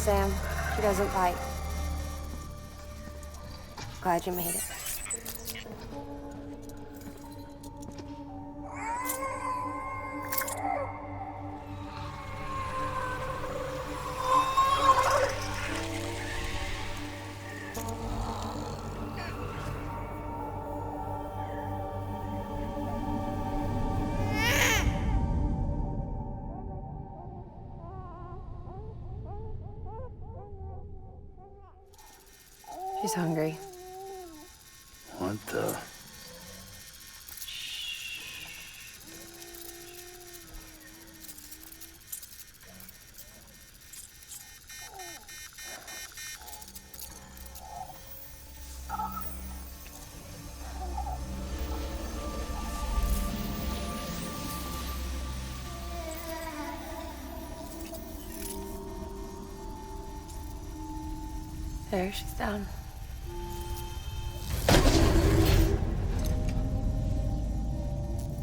Sam. She doesn't bite. Glad you made it. She's hungry. What the? There, she's down.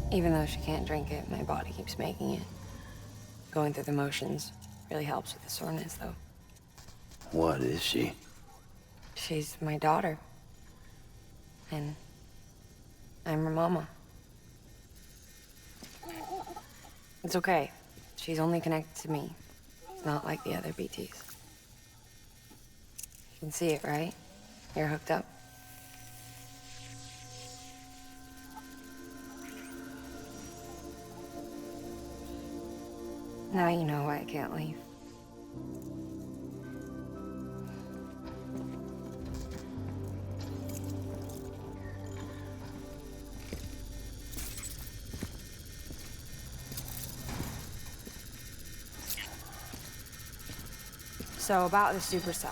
Even though she can't drink it, my body keeps making it. Going through the motions really helps with the soreness, though. What is she? She's my daughter. And I'm her mama. It's okay. She's only connected to me. It's not like the other BTs. You can see it, right? You're hooked up. Now you know why I can't leave. So about the supercell.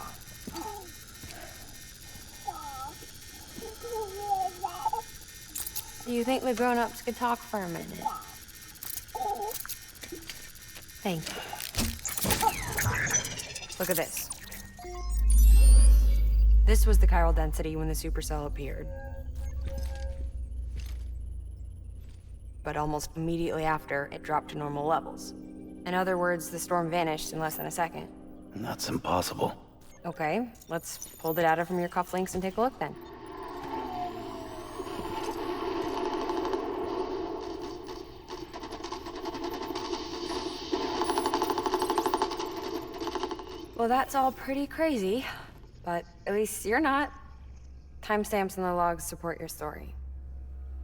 Do you think the grown-ups could talk for a minute? Thank you. Look at this. This was the chiral density when the supercell appeared. But almost immediately after, it dropped to normal levels. In other words, the storm vanished in less than a second. That's impossible. Okay, let's pull the data from your cufflinks and take a look then. Well, that's all pretty crazy, but at least you're not. Timestamps in the logs support your story.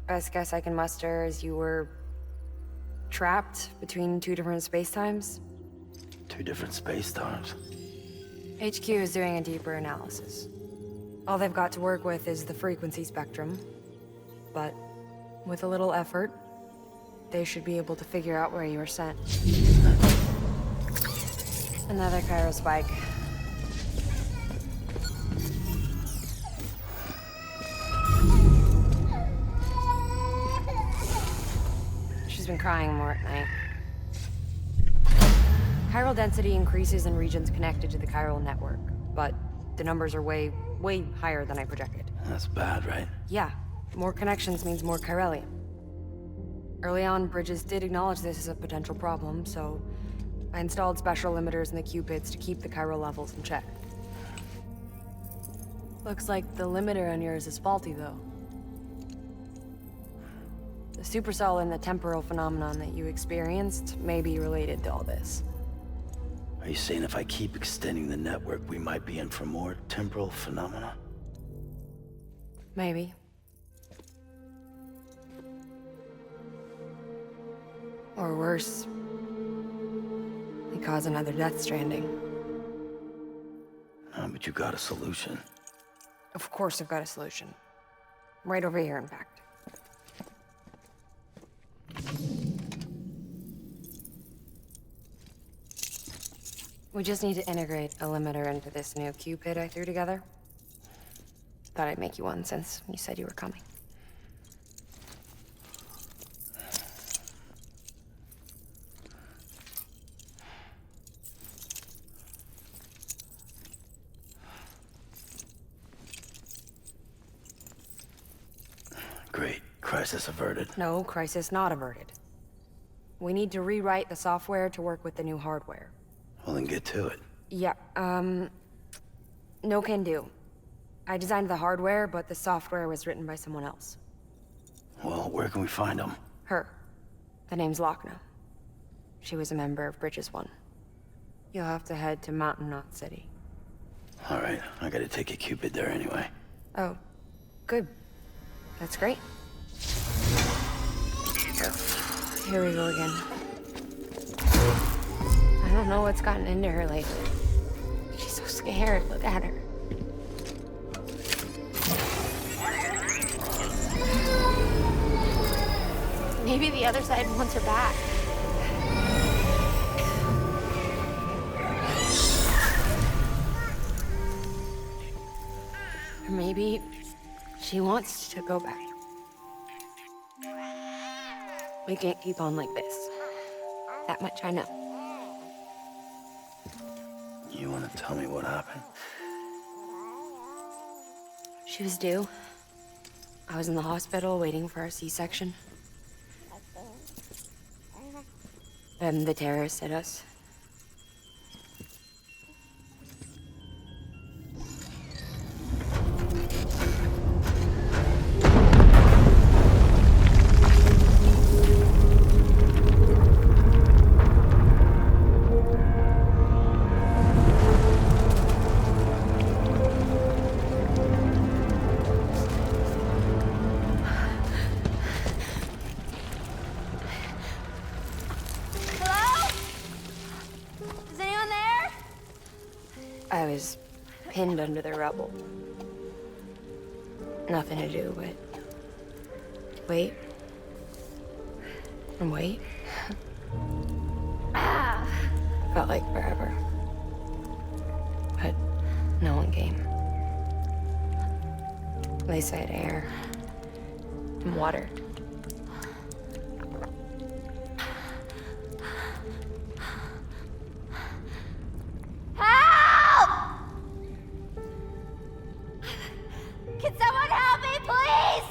Best guess I can muster is you were trapped between two different spacetimes. Two different space times. HQ is doing a deeper analysis. All they've got to work with is the frequency spectrum, but with a little effort, they should be able to figure out where you were sent. Another chiral spike. She's been crying more at night. Chiral density increases in regions connected to the chiral network, but the numbers are way higher than I projected. That's bad, right? Yeah, more connections means more chiralium. Early on, Bridges did acknowledge this as a potential problem, so I installed special limiters in the Cupids to keep the chiral levels in check. Looks like the limiter on yours is faulty, though. The supercell and the temporal phenomenon that you experienced may be related to all this. Are you saying if I keep extending the network, we might be in for more temporal phenomena? Maybe. Or worse, we cause another death stranding. But you got a solution. Of course I've got a solution. Right over here, in fact. We just need to integrate a limiter into this new Cupid I threw together. Thought I'd make you one since you said you were coming. Great. Crisis averted. No, crisis not averted. We need to rewrite the software to work with the new hardware. Well, then get to it. Yeah, no can do. I designed the hardware, but the software was written by someone else. Well, where can we find them? Her. The name's Lochner. She was a member of Bridges 1. You'll have to head to Mountain Knot City. All right, I gotta take a Cupid there anyway. Oh, good. That's great. Here we go again. I don't know what's gotten into her lately. She's so scared. Look at her. Maybe the other side wants her back. Or maybe she wants to go back. We can't keep on like this. That much I know. You wanna tell me what happened? She was due. I was in the hospital waiting for a C-section. Then the terrorists hit us. I was pinned under the rubble. Nothing to do but wait and wait. Felt like forever. But no one came. They said air and water. Can someone help me, please?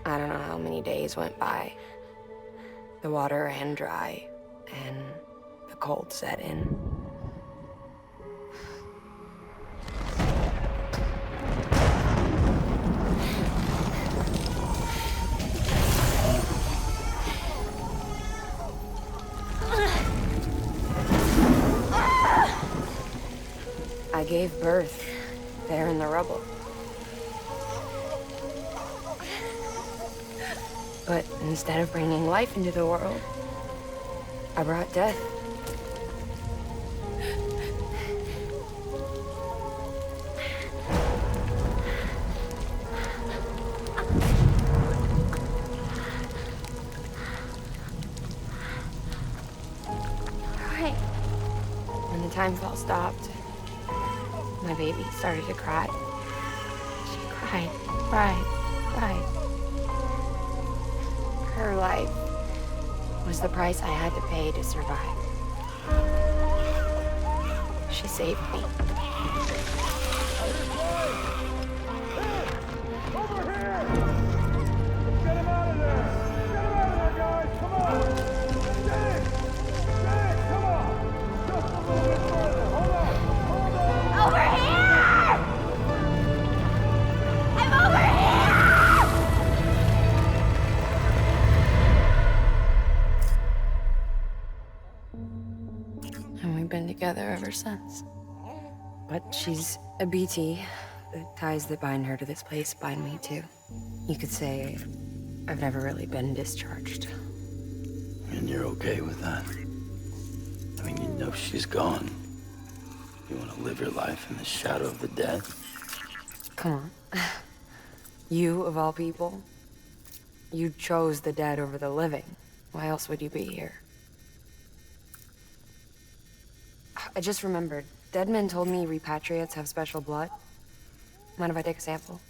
I don't know how many days went by. The water ran dry, and the cold set in. I gave birth there in the rubble. But instead of bringing life into the world, I brought death. Right. When the time fell stopped, my baby started to cry. She cried, cried, cried. Her life was the price I had to pay to survive. She saved me. Over here! Get him out of there! Get him out of there, guys! Come on! Get it! Get it! Come on! Just a little bit further. Hold on! Hold on! Over here! I'm over here! And we've been together ever since. But she's a BT. The ties that bind her to this place bind me too. You could say I've never really been discharged. And you're okay with that? I mean, you know she's gone. You want to live your life in the shadow of the dead? Come on. You, of all people, you chose the dead over the living. Why else would you be here? I just remembered. Dead men told me repatriates have special blood. Mind if I take a sample?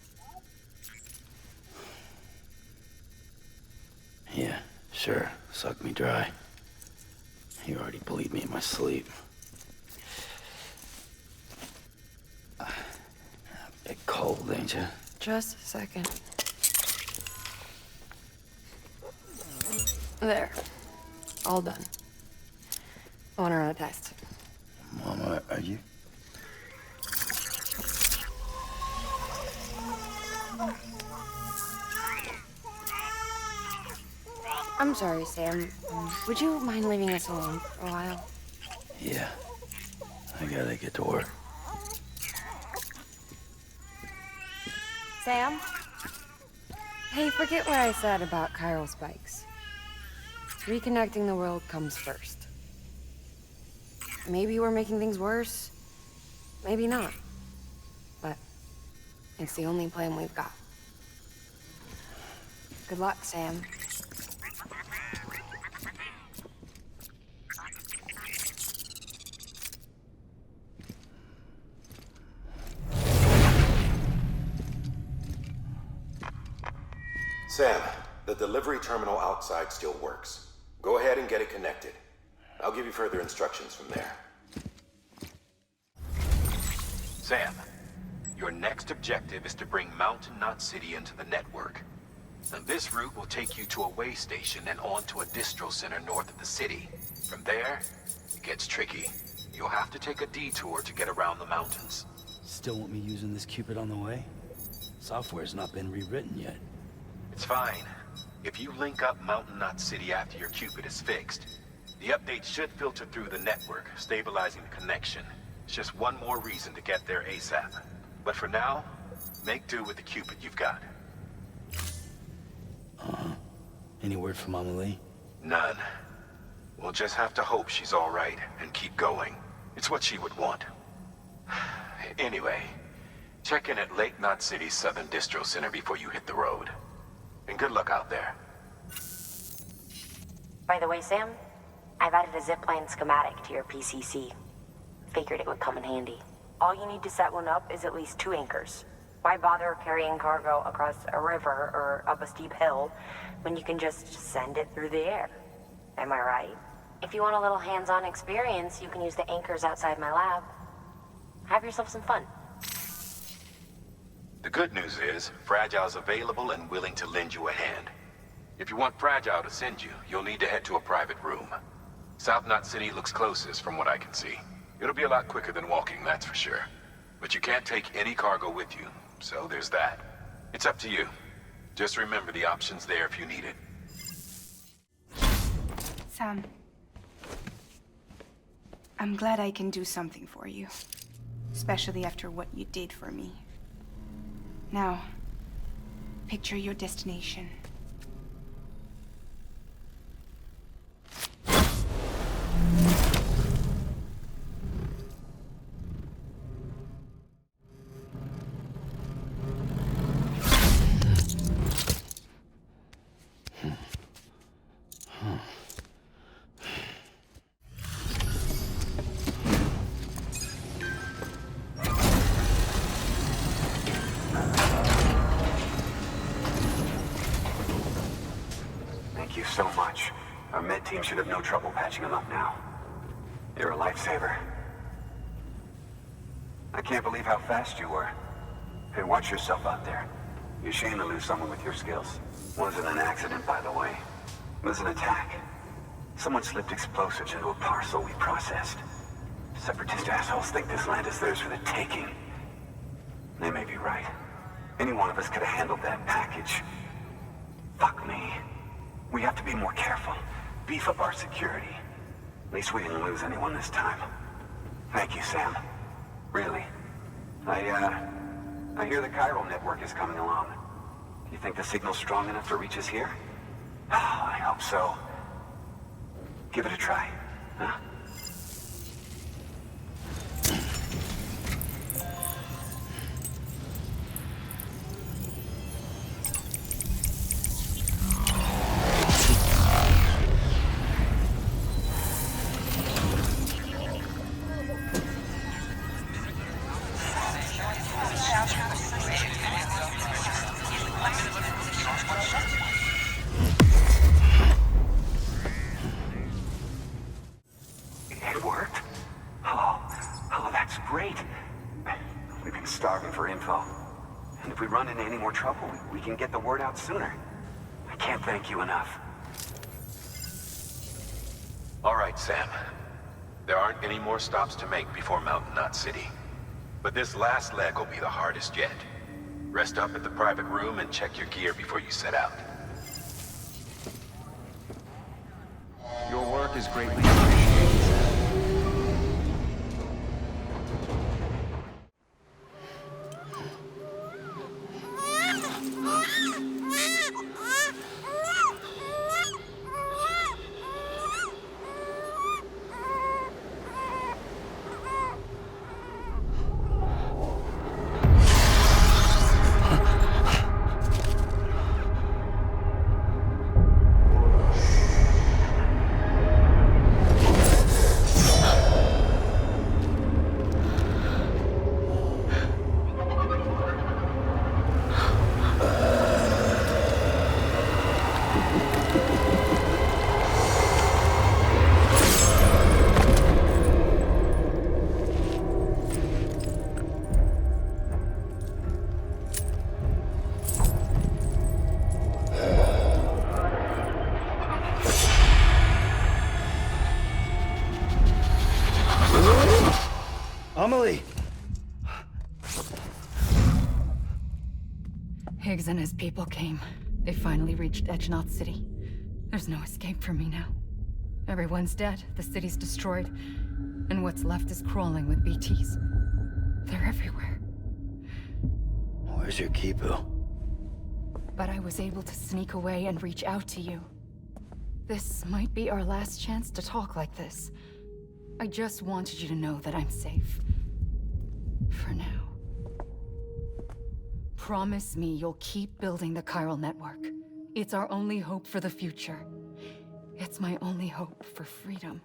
Yeah, sure. Suck me dry. You already bleed me in my sleep. Bit cold, ain't you? Just a second. There. All done. I want to run a test. Mama, are you? I'm sorry, Sam. Would you mind leaving us alone for a while? Yeah. I gotta get to work. Sam? Hey, forget what I said about chiral spikes. Reconnecting the world comes first. Maybe we're making things worse. Maybe not. But it's the only plan we've got. Good luck, Sam. Sam, the delivery terminal outside still works. Go ahead and get it connected. I'll give you further instructions from there. Sam, your next objective is to bring Mountain Knot City into the network. Now, this route will take you to a way station and on to a distro center north of the city. From there, it gets tricky. You'll have to take a detour to get around the mountains. Still want me using this Cupid on the way? Software's not been rewritten yet. It's fine. If you link up Mountain Knot City after your Cupid is fixed, the update should filter through the network, stabilizing the connection. It's just one more reason to get there ASAP. But for now, make do with the Cupid you've got. Any word from Mama Lee? None. We'll just have to hope she's all right and keep going. It's what she would want. Anyway, check in at Lake Knot City's Southern Distro Center before you hit the road. And good luck out there. By the way, Sam, I've added a zipline schematic to your PCC. Figured it would come in handy. All you need to set one up is at least 2 anchors. Why bother carrying cargo across a river or up a steep hill when you can just send it through the air? Am I right? If you want a little hands-on experience, you can use the anchors outside my lab. Have yourself some fun. The good news is, Fragile's available and willing to lend you a hand. If you want Fragile to send you, you'll need to head to a private room. South Knot City looks closest from what I can see. It'll be a lot quicker than walking, that's for sure. But you can't take any cargo with you, so there's that. It's up to you. Just remember the option's there if you need it. Sam, I'm glad I can do something for you. Especially after what you did for me. Now, picture your destination. So much. Our med team should have no trouble patching him up now. You're a lifesaver. I can't believe how fast you were. Hey, watch yourself out there. You're ashamed to lose someone with your skills. Wasn't an accident, by the way. It was an attack. Someone slipped explosives into a parcel we processed. Separatist assholes think this land is theirs for the taking. They may be right. Any one of us could have handled that package. Fuck me. We have to be more careful. Beef up our security. At least we didn't lose anyone this time. Thank you, Sam. Really. I hear the chiral network is coming along. Do you think the signal's strong enough to reach us here? Oh, I hope so. Give it a try, huh? It worked? Oh, that's great. We've been starving for info. And if we run into any more trouble, we can get the word out sooner. I can't thank you enough. All right, Sam. There aren't any more stops to make before Mountain Knot City. But this last leg will be the hardest yet. Rest up at the private room and check your gear before you set out. Your work is greatly appreciated, Sam. Amelie! Higgs and his people came. They finally reached Edge Knot City. There's no escape for me now. Everyone's dead, the city's destroyed, and what's left is crawling with BTs. They're everywhere. Where's your Kipu? But I was able to sneak away and reach out to you. This might be our last chance to talk like this. I just wanted you to know that I'm safe. For now. Promise me you'll keep building the chiral network. It's our only hope for the future. It's my only hope for freedom.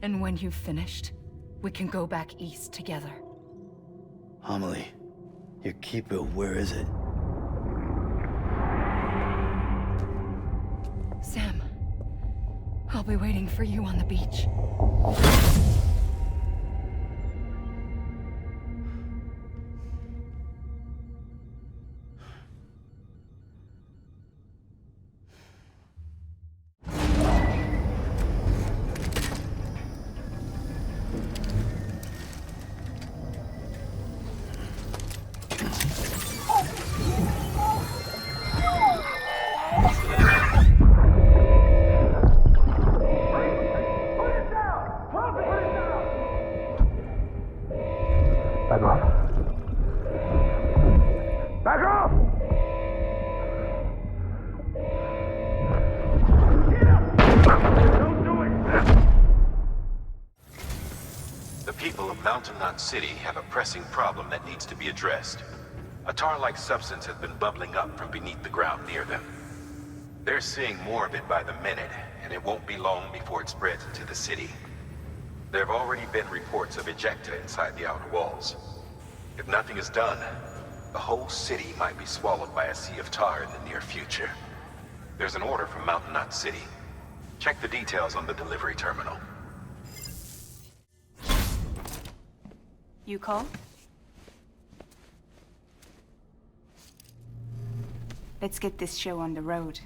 And when you've finished, we can go back east together. Amelie, your Kipu, where is it? Sam, I'll be waiting for you on the beach. Mountain Knot City have a pressing problem that needs to be addressed. A tar-like substance has been bubbling up from beneath the ground near them. They're seeing more of it by the minute, and it won't be long before it spreads into the city. There have already been reports of ejecta inside the outer walls. If nothing is done, the whole city might be swallowed by a sea of tar in the near future. There's an order from Mountain Knot City. Check the details on the delivery terminal. You call? Let's get this show on the road.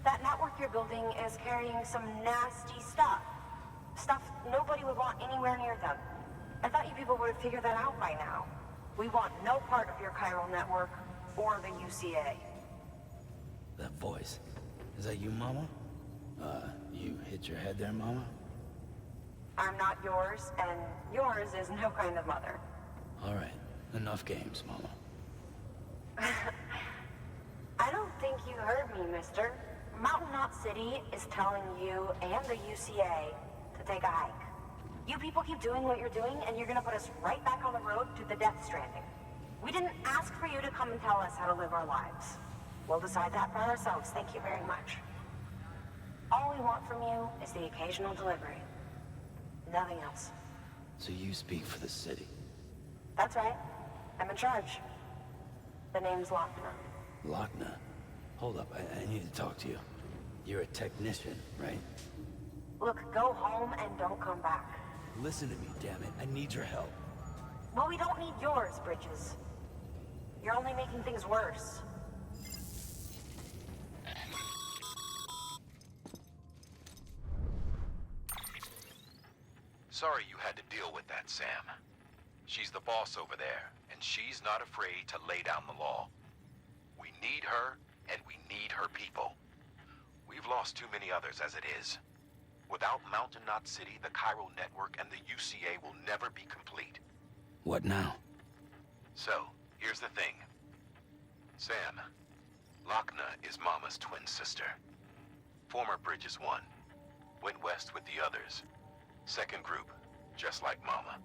That network you're building is carrying some nasty stuff. Stuff nobody would want anywhere near them. I thought you people would have figured that out by now. We want no part of your chiral network or the UCA. That voice. Is that you, Mama? You hit your head there, Mama? I'm not yours, and yours is no kind of mother. All right. Enough games, Mama. I don't think you heard me, mister. Mountain Knot City is telling you and the UCA to take a hike. You people keep doing what you're doing, and you're gonna put us right back on the road to the Death Stranding. We didn't ask for you to come and tell us how to live our lives. We'll decide that for ourselves, thank you very much. All we want from you is the occasional delivery. Nothing else. So you speak for the city. That's right. I'm in charge. The name's Lochner. Lochner? Hold up, I need to talk to you. You're a technician, right? Look, go home and don't come back. Listen to me, damn it. I need your help. Well, we don't need yours, Bridges. You're only making things worse. Sorry you had to deal with that, Sam. She's the boss over there, and she's not afraid to lay down the law. We need her, and we need her people. We've lost too many others as it is. Without Mountain Knot City, the Chiral Network, and the UCA will never be complete. What now? So, here's the thing. Sam, Lochner is Mama's twin sister. Former Bridges 1. Went west with the others. Second group, just like Mama.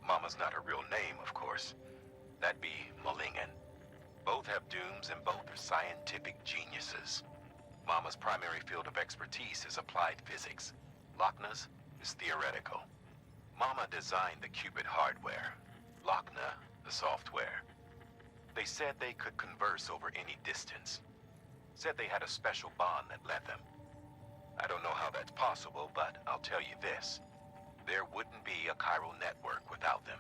Mama's not her real name, of course. That'd be Malingen. Both have dooms and both are scientific geniuses. Mama's primary field of expertise is applied physics. Lochner's is theoretical. Mama designed the Cupid hardware. Lochner, the software. They said they could converse over any distance. Said they had a special bond that led them. I don't know how that's possible, but I'll tell you this. There wouldn't be a chiral network without them.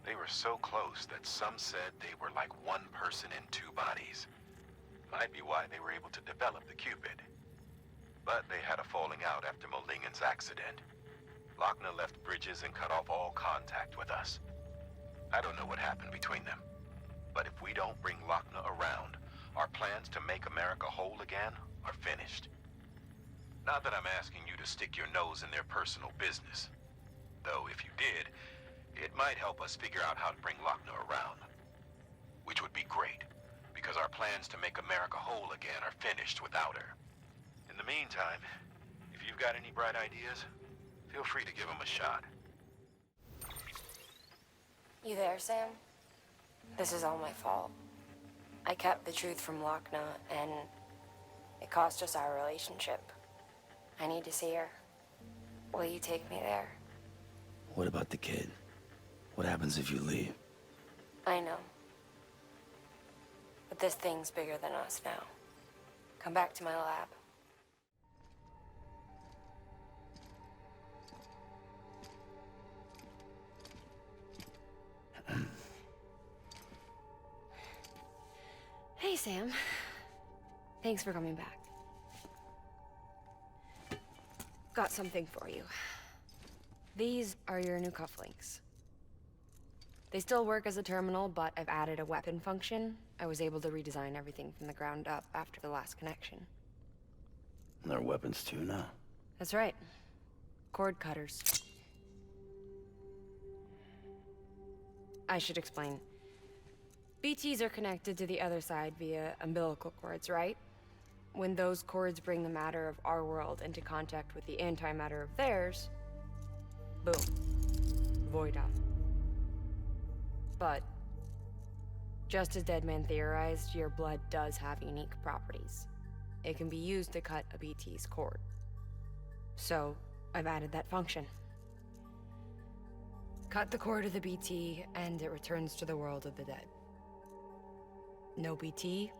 They were so close that some said they were like one person in two bodies. Might be why they were able to develop the Cupid. But they had a falling out after Malingen's accident. Lochner left Bridges and cut off all contact with us. I don't know what happened between them. But if we don't bring Lochner around, our plans to make America whole again are finished. Not that I'm asking you to stick your nose in their personal business. Though if you did, it might help us figure out how to bring Lochner around. Which would be great, because our plans to make America whole again are finished without her. In the meantime, if you've got any bright ideas, feel free to give them a shot. You there, Sam? This is all my fault. I kept the truth from Lochner, and it cost us our relationship. I need to see her. Will you take me there? What about the kid? What happens if you leave? I know. But this thing's bigger than us now. Come back to my lab. Hey, Sam. Thanks for coming back. Got something for you. These are your new cufflinks. They still work as a terminal, but I've added a weapon function. I was able to redesign everything from the ground up after the last connection. And they're weapons too now. That's right. Cord cutters. I should explain. BTs are connected to the other side via umbilical cords, right? When those cords bring the matter of our world into contact with the antimatter of theirs, boom. Void out. But, just as Deadman theorized, your blood does have unique properties. It can be used to cut a BT's cord. So, I've added that function. Cut the cord of the BT, and it returns to the world of the dead. No BT,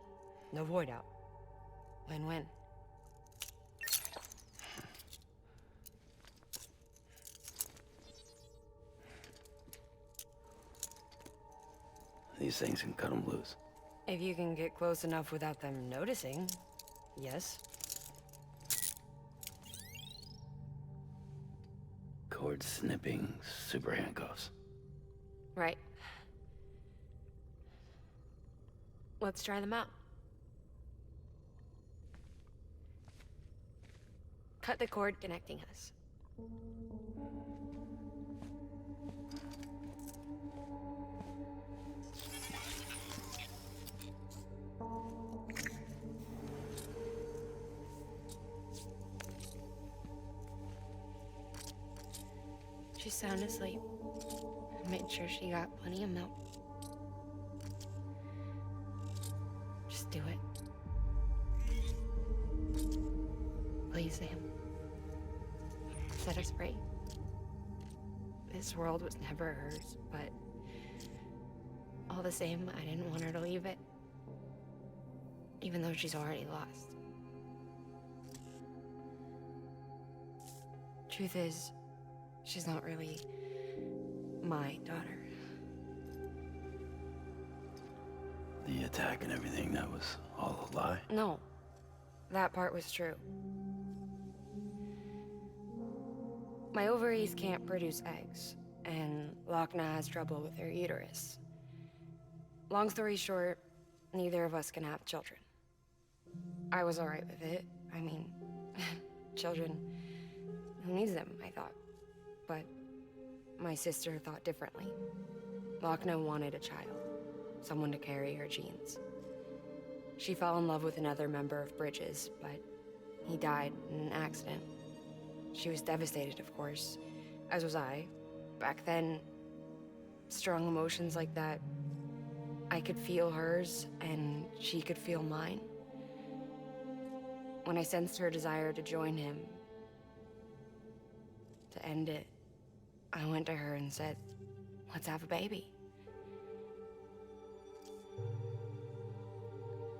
no void out. Win-win. These things can cut them loose. If you can get close enough without them noticing, yes. Cord snipping, super handcuffs. Right. Let's try them out. Cut the cord connecting us. She's sound asleep. I made sure she got plenty of milk. Just do it. Please, Sam. Set us free. This world was never hers, but all the same, I didn't want her to leave it. Even though she's already lost. Truth is, she's not really my daughter. The attack and everything, that was all a lie? No, that part was true. My ovaries can't produce eggs, and Lochna has trouble with her uterus. Long story short, neither of us can have children. I was alright with it. I mean, children, who needs them, I thought. But my sister thought differently. Lochna wanted a child, someone to carry her genes. She fell in love with another member of Bridges, but he died in an accident. She was devastated, of course, as was I. Back then, strong emotions like that, I could feel hers, and she could feel mine. When I sensed her desire to join him, to end it, I went to her and said, let's have a baby.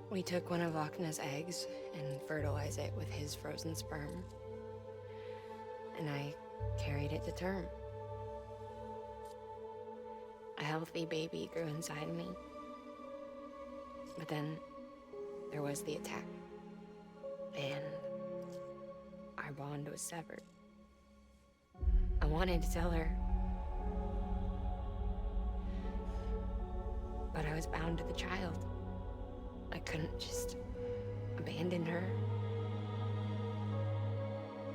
We took one of Lochna's eggs and fertilized it with his frozen sperm. And I carried it to term. A healthy baby grew inside me. But then there was the attack. And our bond was severed. I wanted to tell her. But I was bound to the child. I couldn't just abandon her.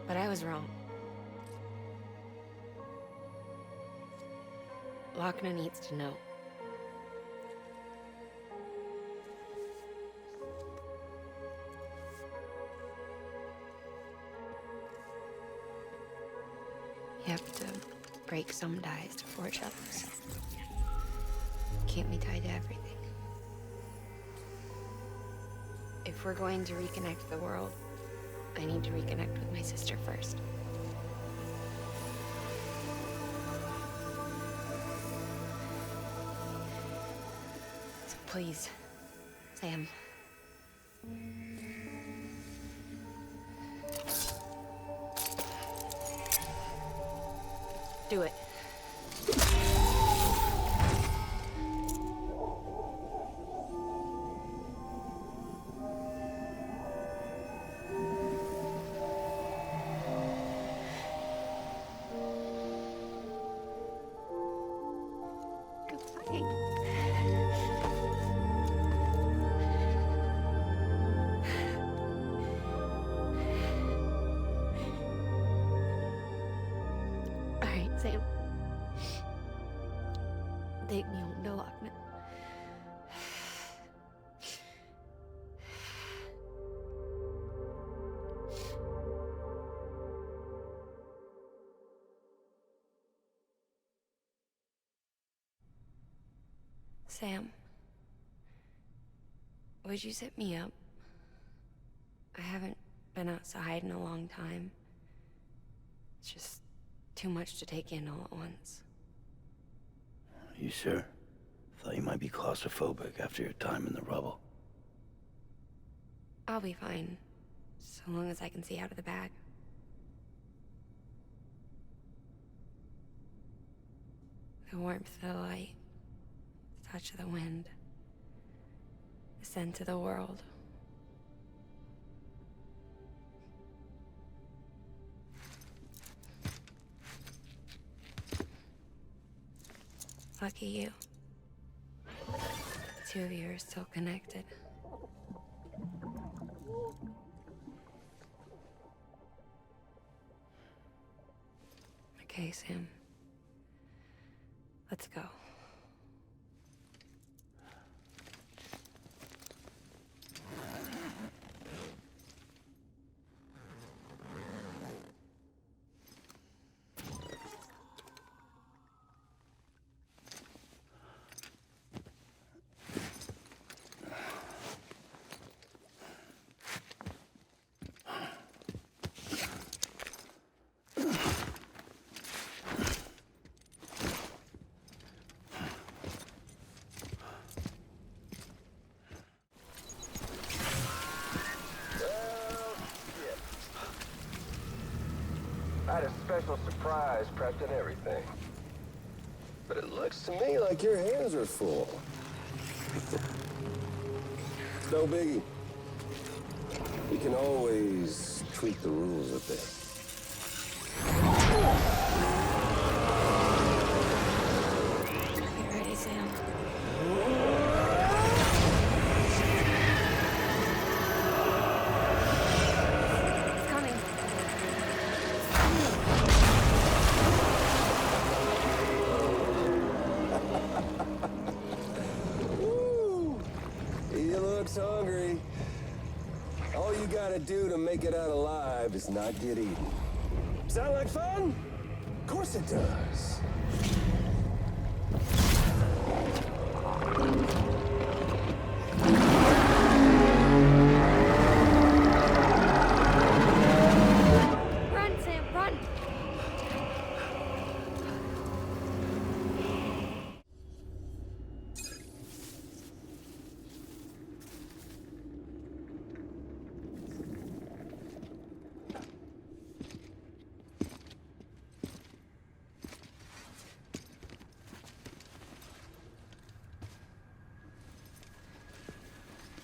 But I was wrong. Lochna needs to know. You have to break some ties to forge others. Can't be tied to everything. If we're going to reconnect the world, I need to reconnect with my sister first. So please, Sam. Do it. Sam. Take me home to Lochna. Sam, would you sit me up? I haven't been outside in a long time. It's just too much to take in all at once. You sure? Thought you might be claustrophobic after your time in the rubble. I'll be fine, so long as I can see out of the bag. The warmth of the light, the touch of the wind, the scent of the world. Lucky you. The two of you are still connected. Okay, Sam. Let's go. personal surprise prepped and everything. But it looks to me like your hands are full. It's no biggie. You can always tweak the rules a bit. Get ready, Sam. It's coming. Woo! He looks hungry. All you gotta do to make it out alive is not get eaten. Sound like fun? Of course it does. Run, Sam, run!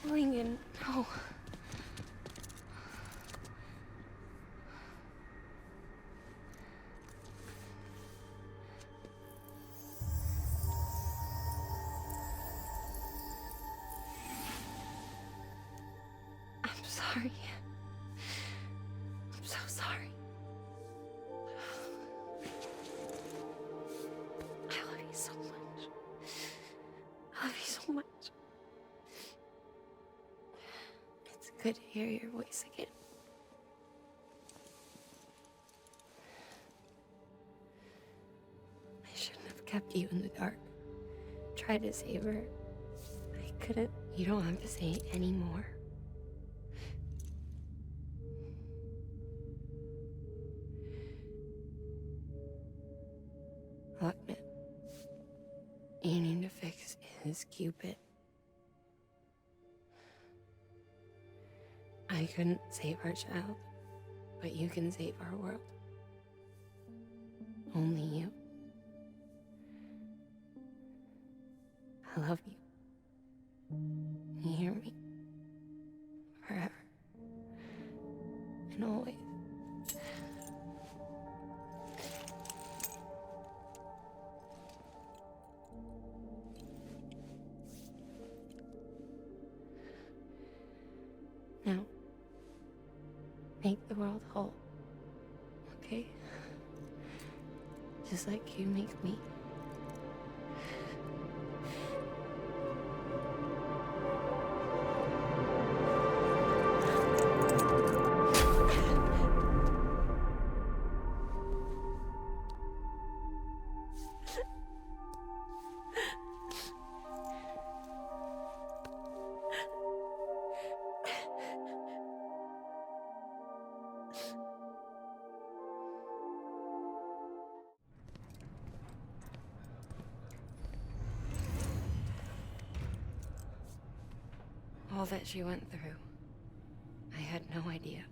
Lincoln, no. I'm sorry. I'm so sorry. I love you so much. I love you so much. It's good to hear your voice again. I shouldn't have kept you in the dark. Tried to save her. I couldn't. You don't have to say anymore. Look, man. You need to fix his Cupid. I couldn't save our child, but you can save our world. Only you. I love you. You hear me? Forever. And always. Now, make the world whole, okay? Just like you make me. All that she went through, I had no idea.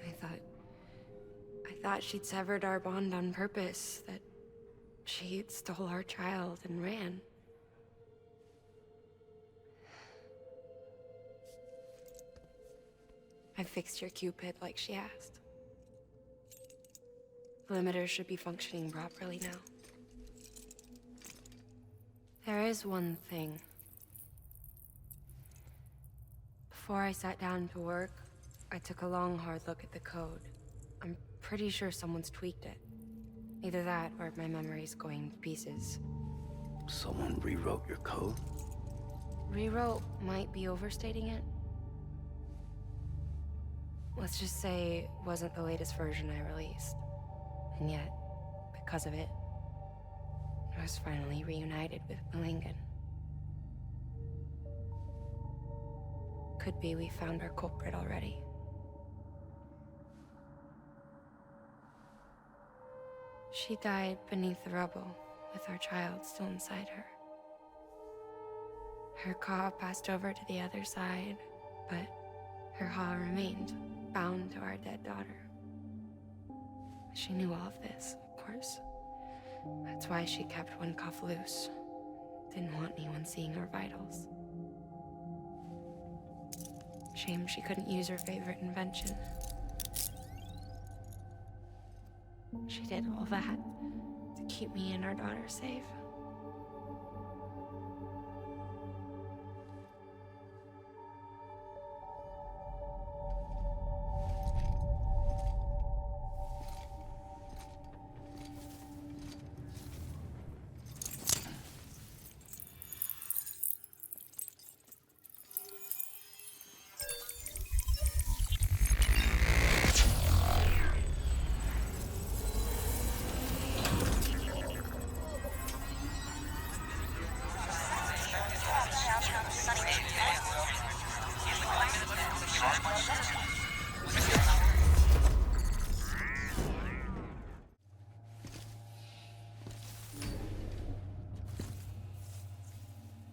I thought she'd severed our bond on purpose, that she stole our child and ran. I fixed your Cupid like she asked. The limiter should be functioning properly now. There is one thing. Before I sat down to work, I took a long, hard look at the code. I'm pretty sure someone's tweaked it. Either that, or my memory's going to pieces. Someone rewrote your code? Rewrote might be overstating it. Let's just say it wasn't the latest version I released. And yet, because of it, I was finally reunited with Lincoln. Could be we found our culprit already. She died beneath the rubble, with our child still inside her. Her Ka passed over to the other side, but her Ha remained, bound to our dead daughter. She knew all of this, of course. That's why she kept one cuff loose. Didn't want anyone seeing her vitals. Shame she couldn't use her favorite invention. She did all that to keep me and our daughter safe.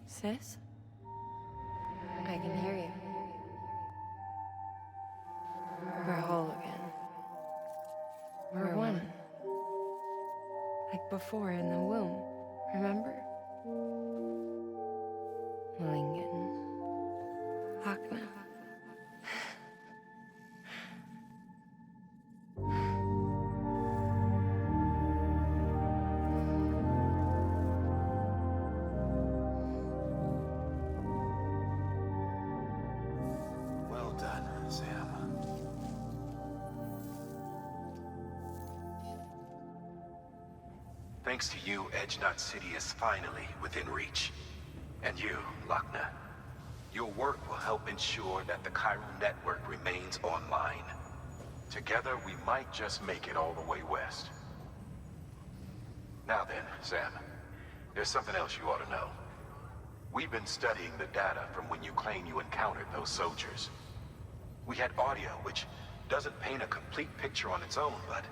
Sis? I can hear you. We're whole again. We're one. Like before in the womb, remember? Lingen. Hakna. Well done, Sam. Thanks to you, Edgenot City is finally within reach. And you, Lochner. Your work will help ensure that the chiral network remains online. Together, we might just make it all the way west. Now then, Sam, there's something else you ought to know. We've been studying the data from when you claim you encountered those soldiers. We had audio, which doesn't paint a complete picture on its own, but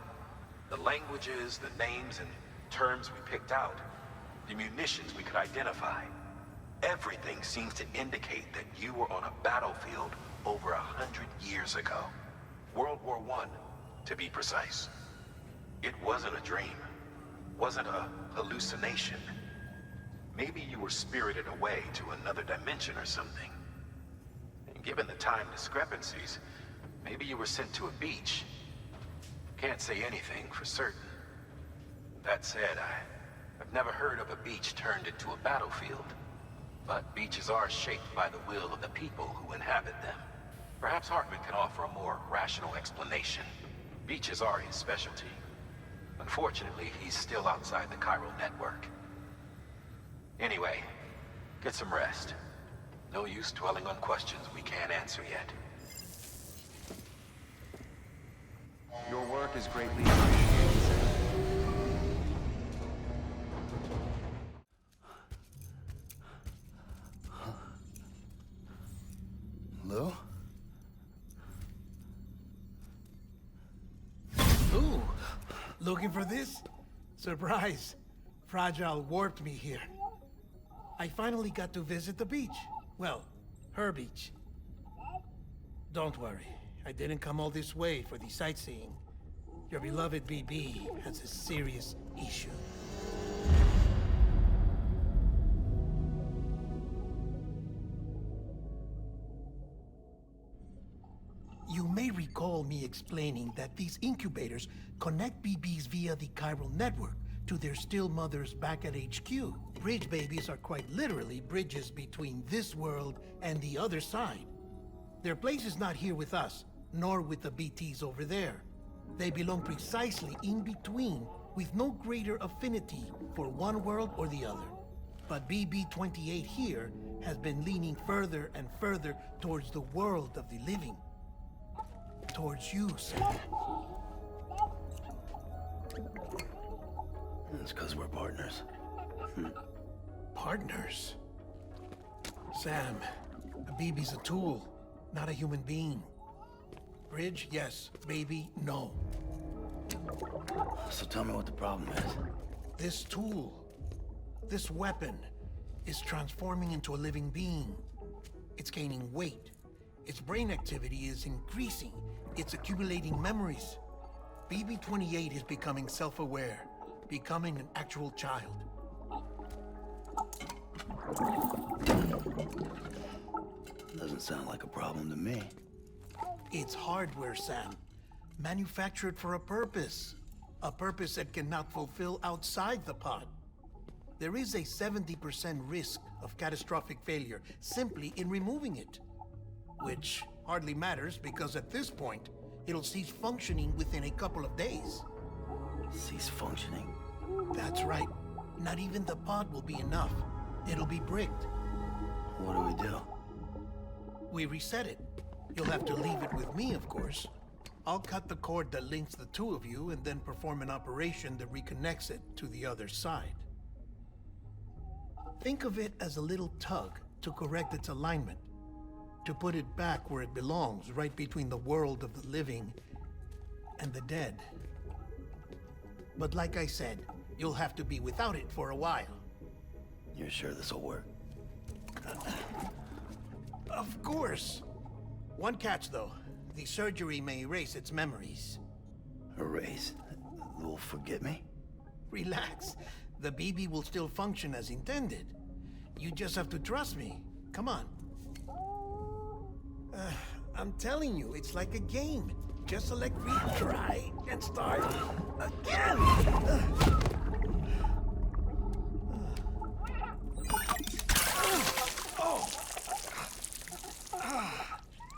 the languages, the names, and terms we picked out, the munitions we could identify, everything seems to indicate that you were on a battlefield over 100 years ago. World War I, to be precise. It wasn't a dream. Wasn't a hallucination. Maybe you were spirited away to another dimension or something. And given the time discrepancies, maybe you were sent to a beach. Can't say anything for certain. That said, I've never heard of a beach turned into a battlefield. But beaches are shaped by the will of the people who inhabit them. Perhaps Hartman can offer a more rational explanation. Beaches are his specialty. Unfortunately, he's still outside the chiral network. Anyway, get some rest. No use dwelling on questions we can't answer yet. Your work is greatly appreciated, sir. Lou? Ooh, looking for this? Surprise. Fragile warped me here. I finally got to visit the beach. Well, her beach. Don't worry, I didn't come all this way for the sightseeing. Your beloved BB has a serious issue. You may recall me explaining that these incubators connect BBs via the chiral network to their still mothers back at HQ. Bridge babies are quite literally bridges between this world and the other side. Their place is not here with us, nor with the BTs over there. They belong precisely in between, with no greater affinity for one world or the other. But BB-28 here has been leaning further and further towards the world of the living. Towards you, Sam. It's because we're partners. Partners? Sam, a baby's a tool, not a human being. Bridge, yes. Baby, no. So tell me what the problem is. This tool, this weapon, is transforming into a living being. It's gaining weight. Its brain activity is increasing. It's accumulating memories. BB-28 is becoming self-aware, becoming an actual child. Doesn't sound like a problem to me. It's hardware, Sam. Manufactured for a purpose. A purpose it cannot fulfill outside the pod. There is a 70% risk of catastrophic failure simply in removing it. Which hardly matters because at this point, it'll cease functioning within a couple of days. Cease functioning? That's right. Not even the pod will be enough. It'll be bricked. What do we do? We reset it. You'll have to leave it with me, of course. I'll cut the cord that links the two of you and then perform an operation that reconnects it to the other side. Think of it as a little tug to correct its alignment, to put it back where it belongs, right between the world of the living and the dead. But like I said, you'll have to be without it for a while. You're sure this'll work? Of course. One catch, though. The surgery may erase its memories. Erase? Will forget me? Relax. The BB will still function as intended. You just have to trust me. Come on. I'm telling you, it's like a game. Just select retry and start again.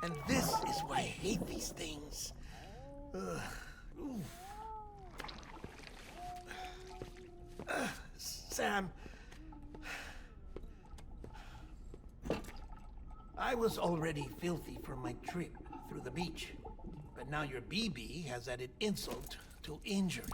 And this is why I hate these things. Sam, I was already filthy from my trip through the beach, but now your BB has added insult to injury.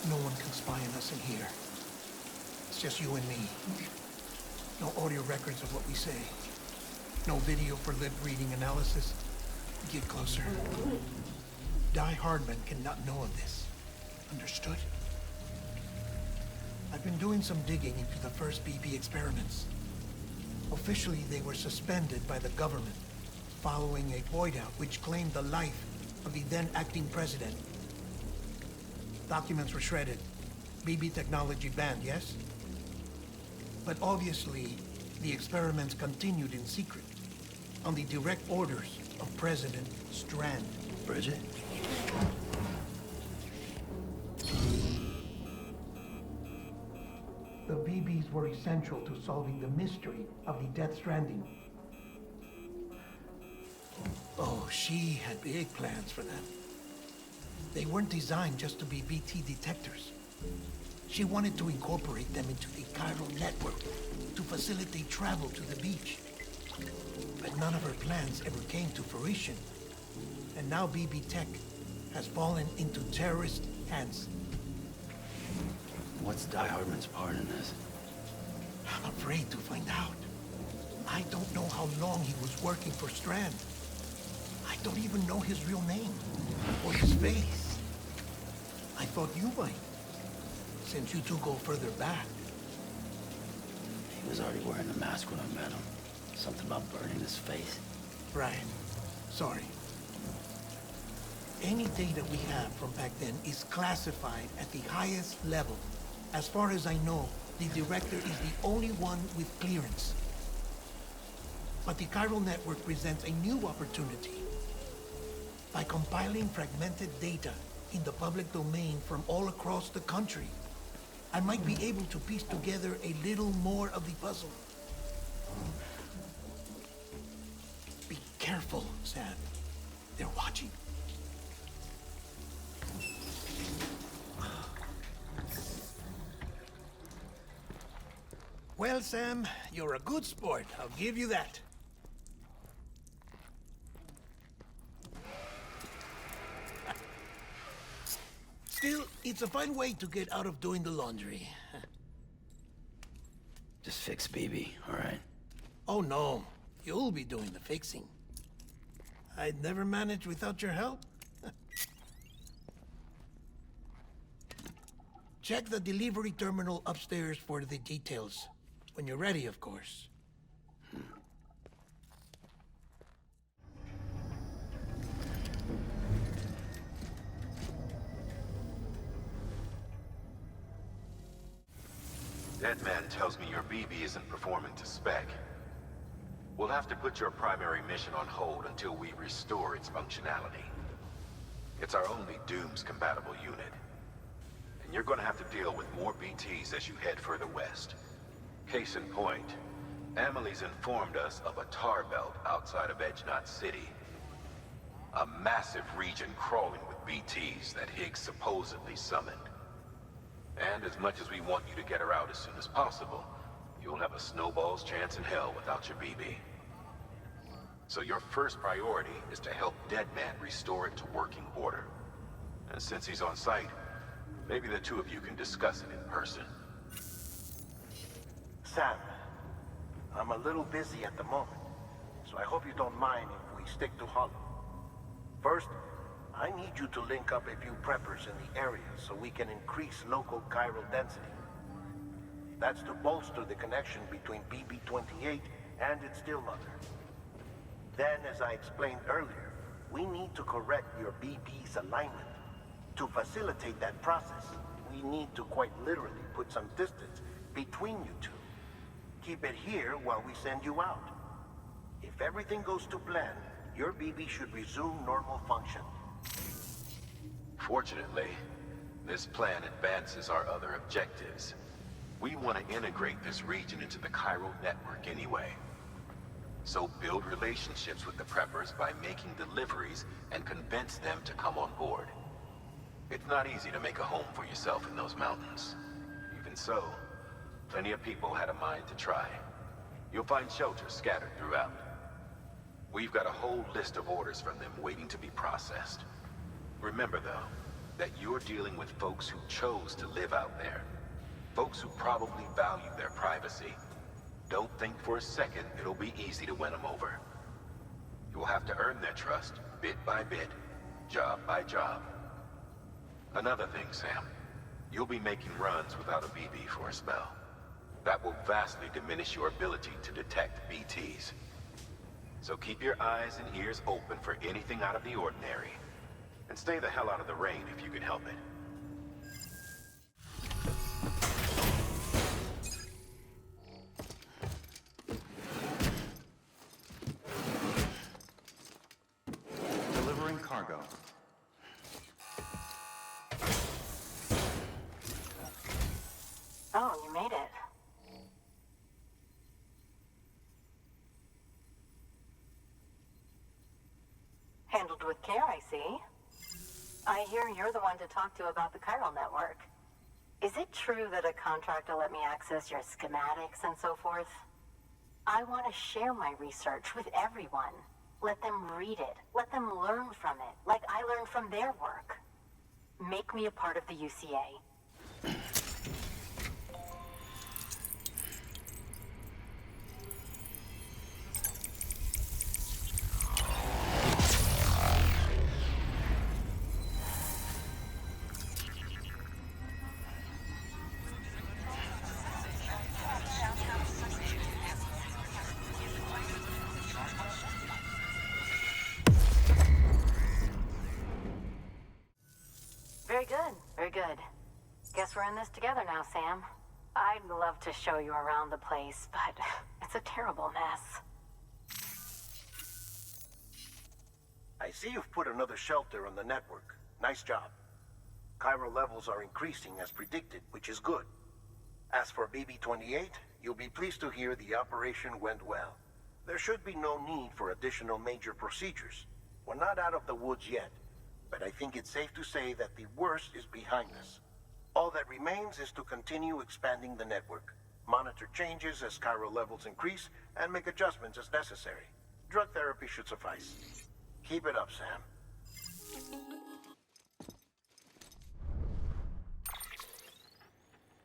No one can spy on us in here. It's just you and me. No audio records of what we say. No video for lip-reading analysis. Get closer. Die Hardman cannot know of this. Understood? I've been doing some digging into the first BB experiments. Officially, they were suspended by the government following a void-out which claimed the life of the then acting president. Documents were shredded. BB technology banned, yes? But obviously, the experiments continued in secret, on the direct orders of President Strand. Bridget? The BBs were essential to solving the mystery of the Death Stranding. Oh, she had big plans for them. They weren't designed just to be BT detectors. She wanted to incorporate them into the chiral network to facilitate travel to the beach. But none of her plans ever came to fruition. And now BB Tech has fallen into terrorist hands. What's Die Hardman's part in this? I'm afraid to find out. I don't know how long he was working for Strand. I don't even know his real name or his face. I thought you might, since you two go further back. He was already wearing the mask when I met him. Something about burning his face. Right. Sorry. Any data we have from back then is classified at the highest level. As far as I know, the director is the only one with clearance. But the chiral network presents a new opportunity. By compiling fragmented data in the public domain from all across the country, I might be able to piece together a little more of the puzzle. Be careful, Sam. They're watching. Well, Sam, you're a good sport. I'll give you that. Still, it's a fine way to get out of doing the laundry. Just fix BB, all right? Oh, no. You'll be doing the fixing. I'd never manage without your help. Check the delivery terminal upstairs for the details. When you're ready, of course. Deadman tells me your BB isn't performing to spec. We'll have to put your primary mission on hold until we restore its functionality. It's our only Dooms-compatible unit. And you're gonna have to deal with more BTs as you head further west. Case in point, Amelie's informed us of a tar belt outside of Edgenot City. A massive region crawling with BTs that Higgs supposedly summoned. And as much as we want you to get her out as soon as possible, you'll have a snowball's chance in hell without your BB. So your first priority is to help Deadman restore it to working order. And since he's on site, maybe the two of you can discuss it in person. Sam, I'm a little busy at the moment, so I hope you don't mind if we stick to Hollow. First, I need you to link up a few preppers in the area so we can increase local chiral density. That's to bolster the connection between BB-28 and its still mother. Then, as I explained earlier, we need to correct your BB's alignment. To facilitate that process, we need to quite literally put some distance between you two. Keep it here while we send you out. If everything goes to plan, your BB should resume normal function. Fortunately, this plan advances our other objectives. We want to integrate this region into the chiral network anyway. So build relationships with the preppers by making deliveries and convince them to come on board. It's not easy to make a home for yourself in those mountains. Even so, plenty of people had a mind to try. You'll find shelters scattered throughout. We've got a whole list of orders from them waiting to be processed. Remember, though, that you're dealing with folks who chose to live out there. Folks who probably value their privacy. Don't think for a second it'll be easy to win them over. You'll have to earn their trust, bit by bit, job by job. Another thing, Sam. You'll be making runs without a BB for a spell. That will vastly diminish your ability to detect BTs. So keep your eyes and ears open for anything out of the ordinary. And stay the hell out of the rain if you can help it. Delivering cargo. Oh, you made it. Handled with care, I see. I hear you're the one to talk to about the chiral network. Is it true that a contractor let me access your schematics and so forth? I want to share my research with everyone. Let them read it. Let them learn from it, like I learned from their work. Make me a part of the UCA. Very good, very good. Guess we're in this together now, Sam. I'd love to show you around the place, but it's a terrible mess. I I see you've put another shelter on the network. Nice job. Chiral levels are increasing as predicted, which is good. As for BB-28, you'll be pleased to hear the operation went well. There should be no need for additional major procedures. We're not out of the woods yet, but I think it's safe to say that the worst is behind us. All that remains is to continue expanding the network, monitor changes as chiral levels increase, and make adjustments as necessary. Drug therapy should suffice. Keep it up, Sam.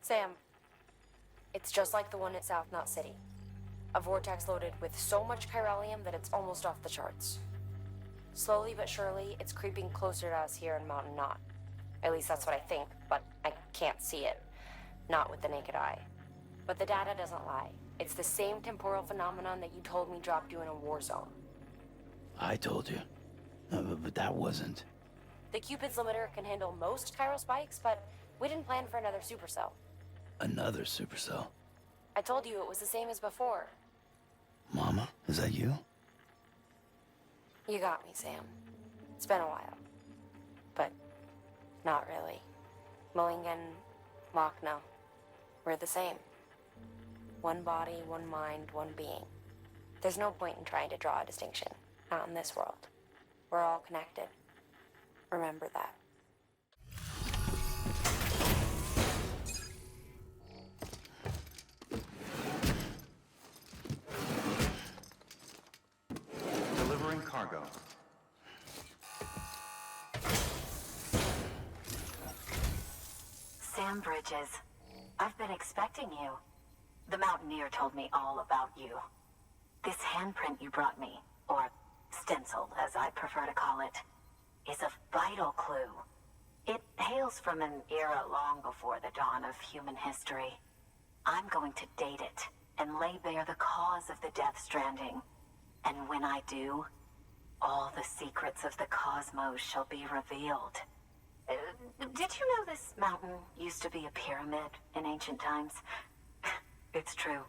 Sam, it's just like the one at South Knot City. A vortex loaded with so much chiralium that it's almost off the charts. Slowly but surely, it's creeping closer to us here in Mountain Knot. At least that's what I think, but I can't see it. Not with the naked eye. But the data doesn't lie. It's the same temporal phenomenon that you told me dropped you in a war zone. I told you. But that wasn't. The Cupid's limiter can handle most chiral spikes, but we didn't plan for another supercell. Another supercell? I told you it was the same as before. Mama, is that you? You got me, Sam. It's been a while. But not really. Mulligan, Machna, we're the same. One body, one mind, one being. There's no point in trying to draw a distinction. Not in this world. We're all connected. Remember that. Delivering cargo. Sam Bridges, I've been expecting you. The Mountaineer told me all about you. This handprint you brought me, or stencil as I prefer to call it, is a vital clue. It hails from an era long before the dawn of human history. I'm going to date it and lay bare the cause of the Death Stranding. And when I do, all the secrets of the cosmos shall be revealed. Did you know this mountain used to be a pyramid in ancient times? It's true.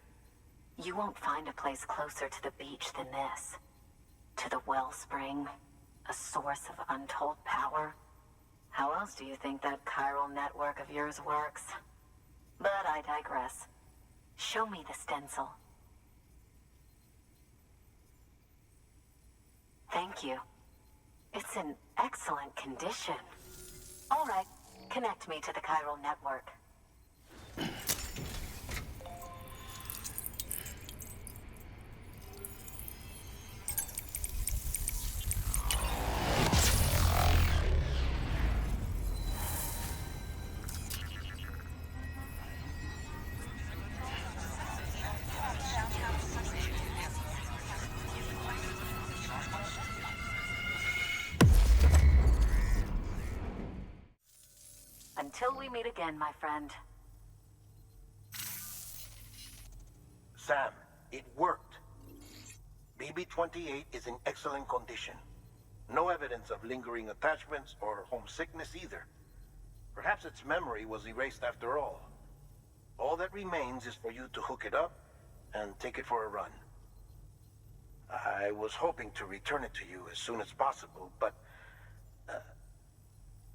You won't find a place closer to the beach than this. To the wellspring, a source of untold power. How else do you think that chiral network of yours works? But I digress. Show me the stencil. Thank you. It's in excellent condition. All right, connect me to the chiral network. Until we meet again, my friend. Sam, it worked. BB-28 is in excellent condition. No evidence of lingering attachments or homesickness either. Perhaps its memory was erased after all. All that remains is for you to hook it up and take it for a run. I was hoping to return it to you as soon as possible, but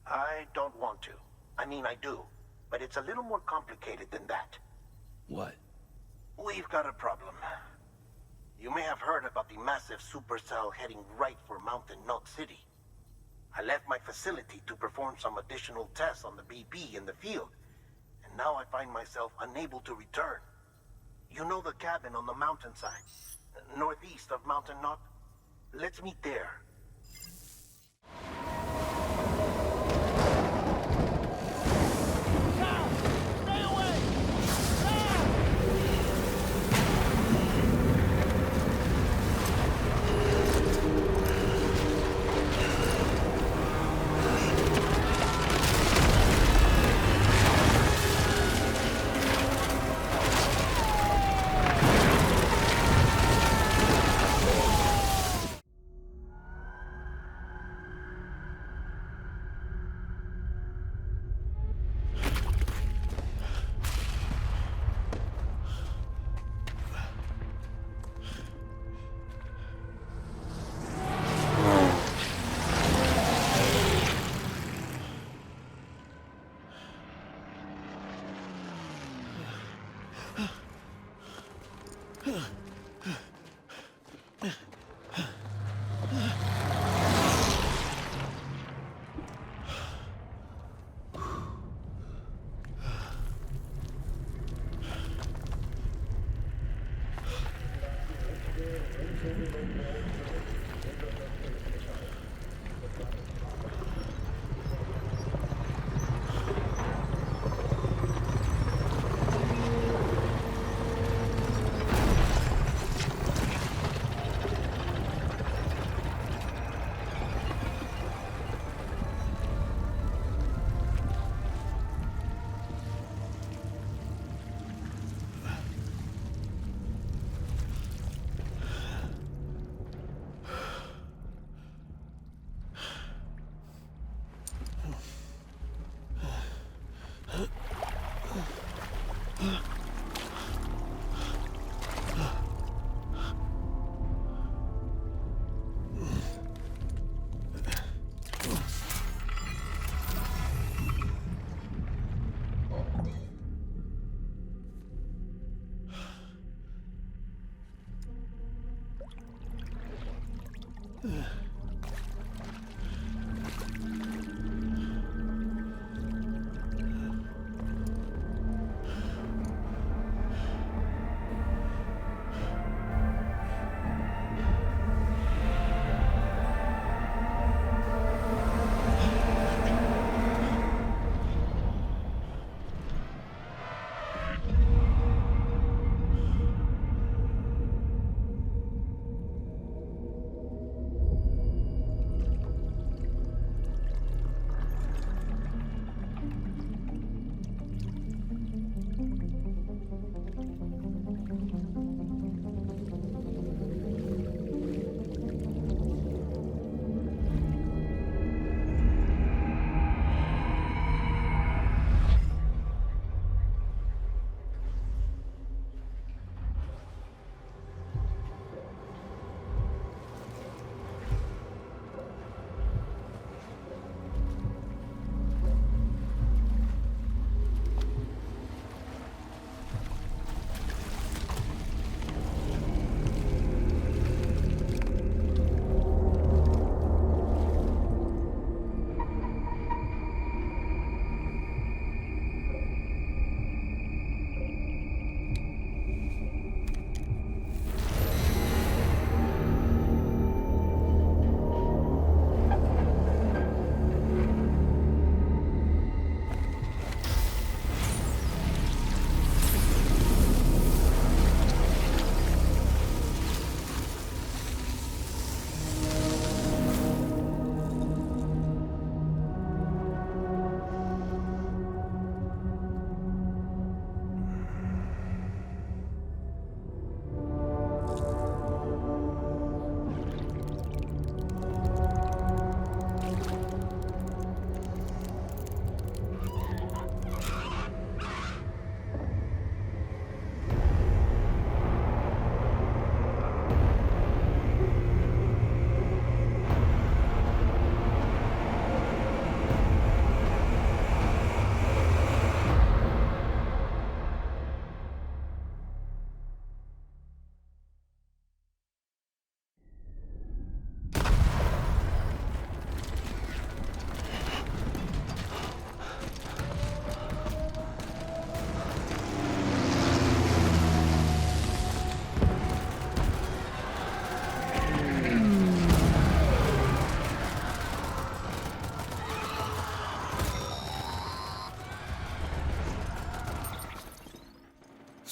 I don't want to. I mean, I do, but it's a little more complicated than that. What? We've got a problem. You may have heard about the massive supercell heading right for Mountain Knot City. I left my facility to perform some additional tests on the BB in the field, and now I find myself unable to return. You know the cabin on the mountainside, northeast of Mountain Knot? Let's meet there.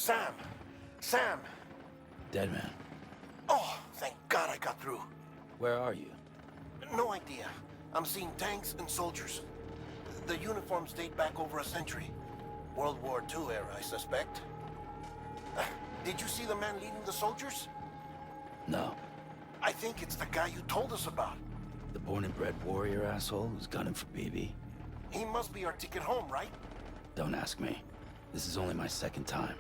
Sam! Sam! Dead man. Oh, thank God I got through. Where are you? No idea. I'm seeing tanks and soldiers. The uniforms date back over a century. World War II era, I suspect. Did you see the man leading the soldiers? No. I think it's the guy you told us about. The born and bred warrior asshole who's gunning for BB? He must be our ticket home, right? Don't ask me. This is only my second time.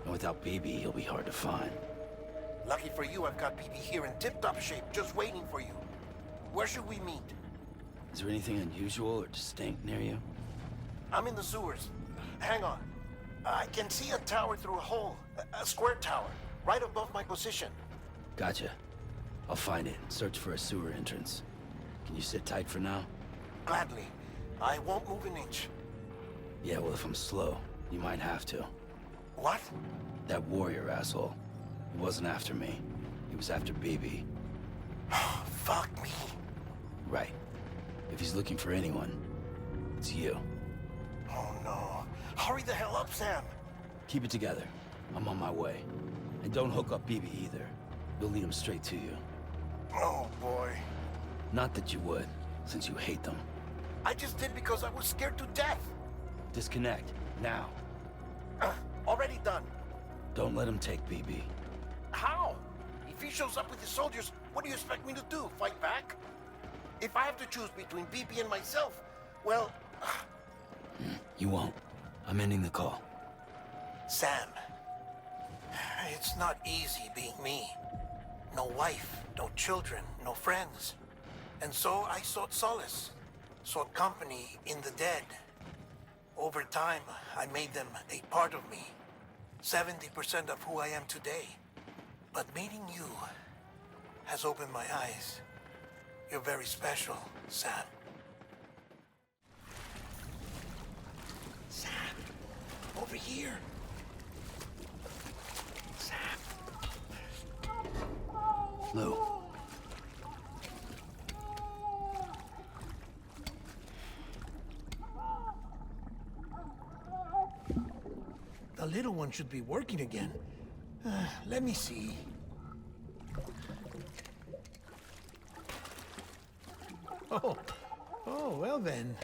And without BB, he'll be hard to find. Lucky for you, I've got BB here in tip-top shape, just waiting for you. Where should we meet? Is there anything unusual or distinct near you? I'm in the sewers. Hang on. I can see a tower through a hole. A square tower, right above my position. Gotcha. I'll find it and search for a sewer entrance. Can you sit tight for now? Gladly. I won't move an inch. Yeah, well, if I'm slow, you might have to. What? That warrior asshole. He wasn't after me. He was after BB. Fuck me. Right. If he's looking for anyone, it's you. Oh no. Hurry the hell up, Sam. Keep it together. I'm on my way. And don't hook up BB either. You'll lead him straight to you. Oh boy. Not that you would, since you hate them. I just did because I was scared to death. Disconnect, now. Already done. Don't let him take BB. How? If he shows up with his soldiers, what do you expect me to do? Fight back? If I have to choose between BB and myself, well... You won't. I'm ending the call. Sam, it's not easy being me. No wife, no children, no friends. And so I sought solace, sought company in the dead. Over time, I made them a part of me. 70% of who I am today. But meeting you has opened my eyes. You're very special, Sam. Sam, over here. Sam. Lou. The little one should be working again. Let me see. Oh, well then.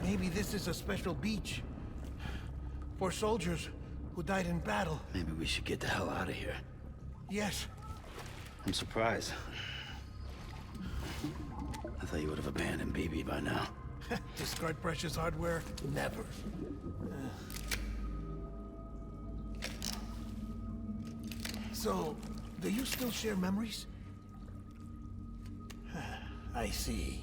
Maybe this is a special beach for soldiers who died in battle. Maybe we should get the hell out of here. Yes. I'm surprised. I thought you would have abandoned BB by now. Discard precious hardware? Never. So, do you still share memories? I see.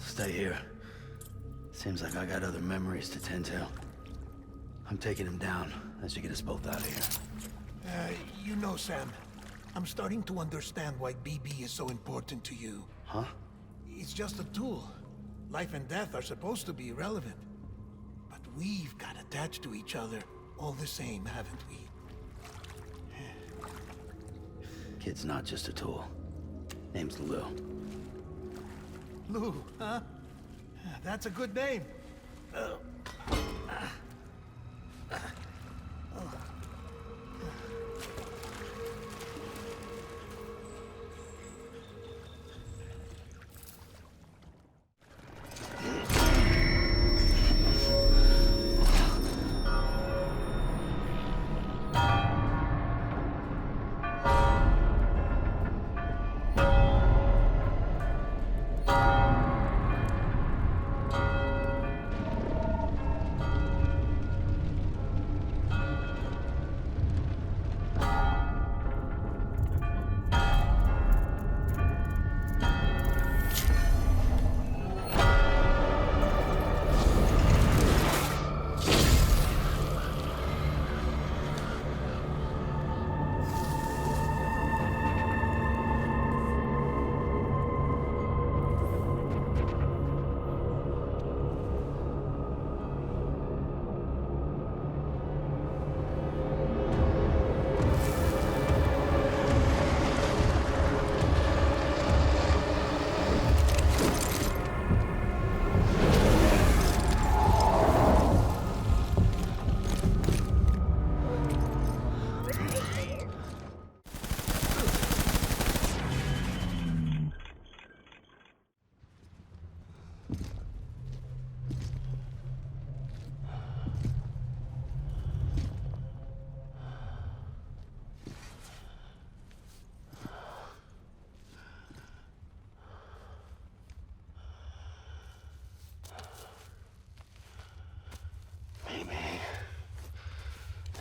Stay here. Seems like I got other memories to tend to. I'm taking him down. That should get us both out of here. You know, Sam, I'm starting to understand why BB is so important to you. Huh? It's just a tool. Life and death are supposed to be irrelevant. But we've got attached to each other all the same, haven't we? Kid's not just a tool. Name's Lou. Lou, huh? That's a good name.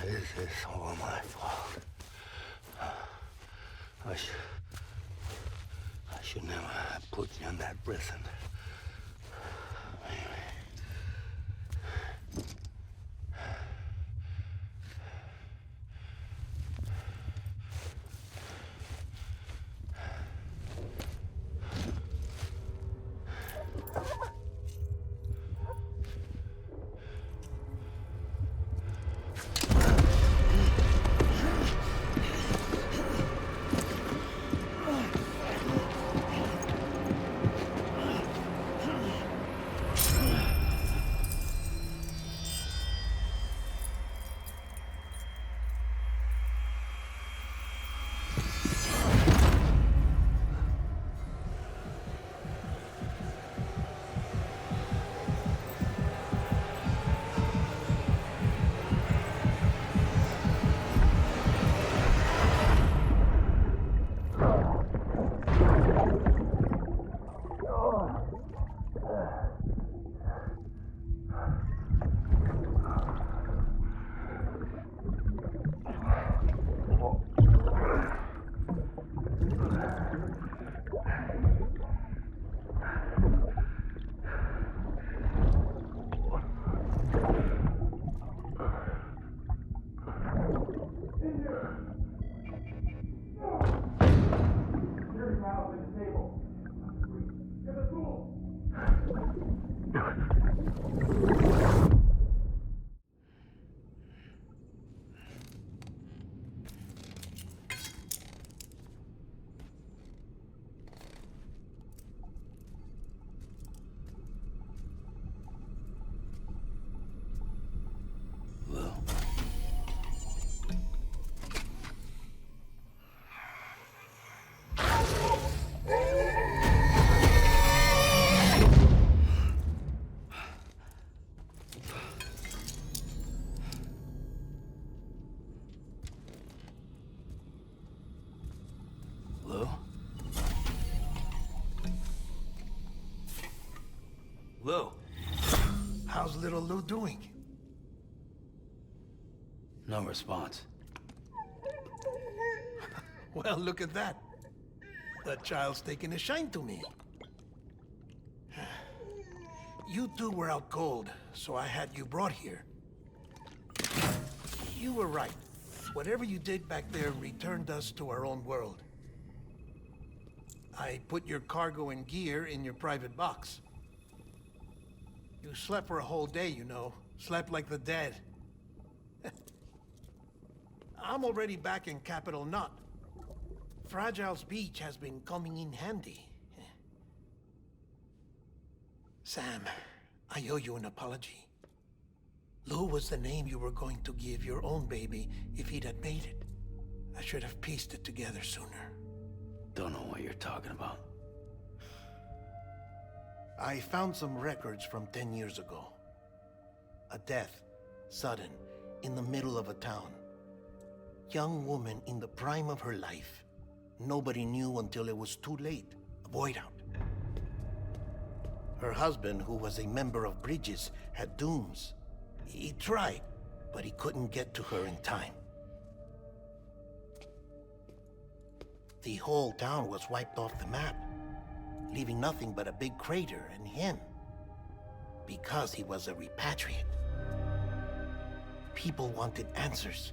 This is all my fault. I should never have put you in that prison. Lou. How's little Lou doing? No response. Well, look at that. That child's taking a shine to me. You two were out cold, so I had you brought here. You were right. Whatever you did back there returned us to our own world. I put your cargo and gear in your private box. You slept for a whole day, you know. Slept like the dead. I'm already back in Capital Knot. Fragile's beach has been coming in handy. Sam, I owe you an apology. Lou was the name you were going to give your own baby if he'd had made it. I should have pieced it together sooner. Don't know what you're talking about. I found some records from 10 years ago. A death, sudden, in the middle of a town. Young woman in the prime of her life. Nobody knew until it was too late. A void out. Her husband, who was a member of Bridges, had dooms. He tried, but he couldn't get to her in time. The whole town was wiped off the map, leaving nothing but a big crater and him. Because he was a repatriate. People wanted answers.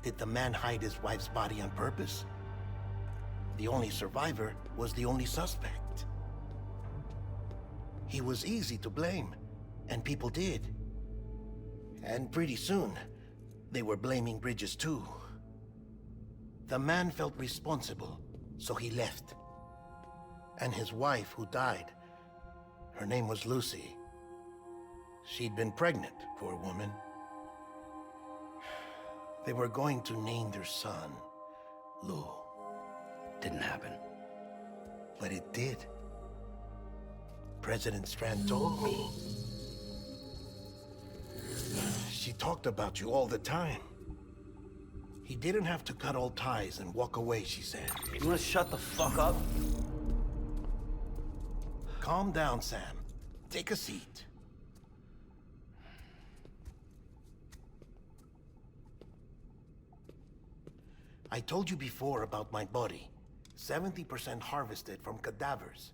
Did the man hide his wife's body on purpose? The only survivor was the only suspect. He was easy to blame, and people did. And pretty soon, they were blaming Bridges too. The man felt responsible, so he left. And his wife, who died, her name was Lucy. She'd been pregnant, poor woman. They were going to name their son Lou. Didn't happen. But it did. President Strand told me. She talked about you all the time. He didn't have to cut all ties and walk away, she said. You wanna shut the fuck up? Calm down, Sam. Take a seat. I told you before about my body. 70% harvested from cadavers.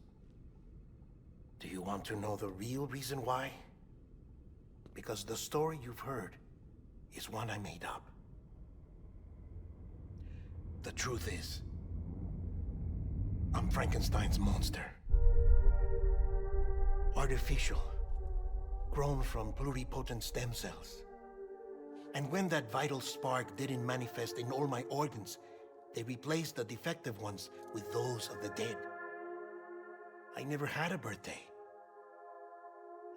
Do you want to know the real reason why? Because the story you've heard is one I made up. The truth is, I'm Frankenstein's monster. Artificial, grown from pluripotent stem cells. And when that vital spark didn't manifest in all my organs, they replaced the defective ones with those of the dead. I never had a birthday.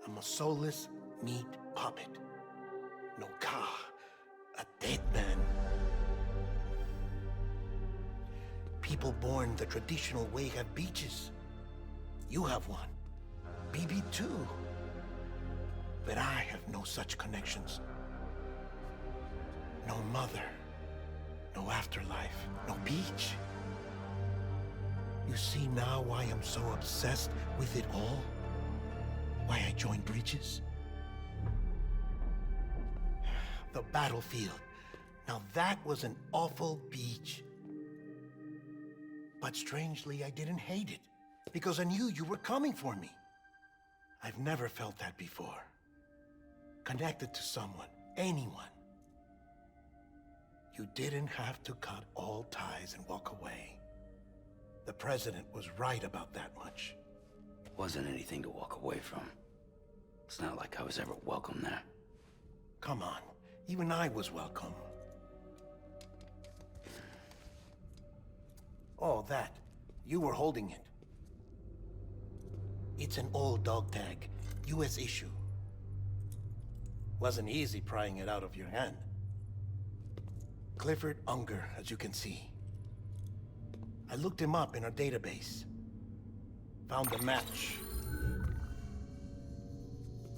I'm a soulless meat puppet. No ka, a dead man. People born the traditional way have beaches. You have one. BB too. But I have no such connections. No mother. No afterlife. No beach. You see now why I'm so obsessed with it all? Why I joined Bridges? The battlefield. Now that was an awful beach. But strangely, I didn't hate it, because I knew you were coming for me. I've never felt that before. Connected to someone, anyone. You didn't have to cut all ties and walk away. The President was right about that much. Wasn't anything to walk away from. It's not like I was ever welcome there. Come on, even I was welcome. Oh, that. You were holding it. It's an old dog tag, US issue. Wasn't easy prying it out of your hand. Clifford Unger, as you can see. I looked him up in our database. Found a match.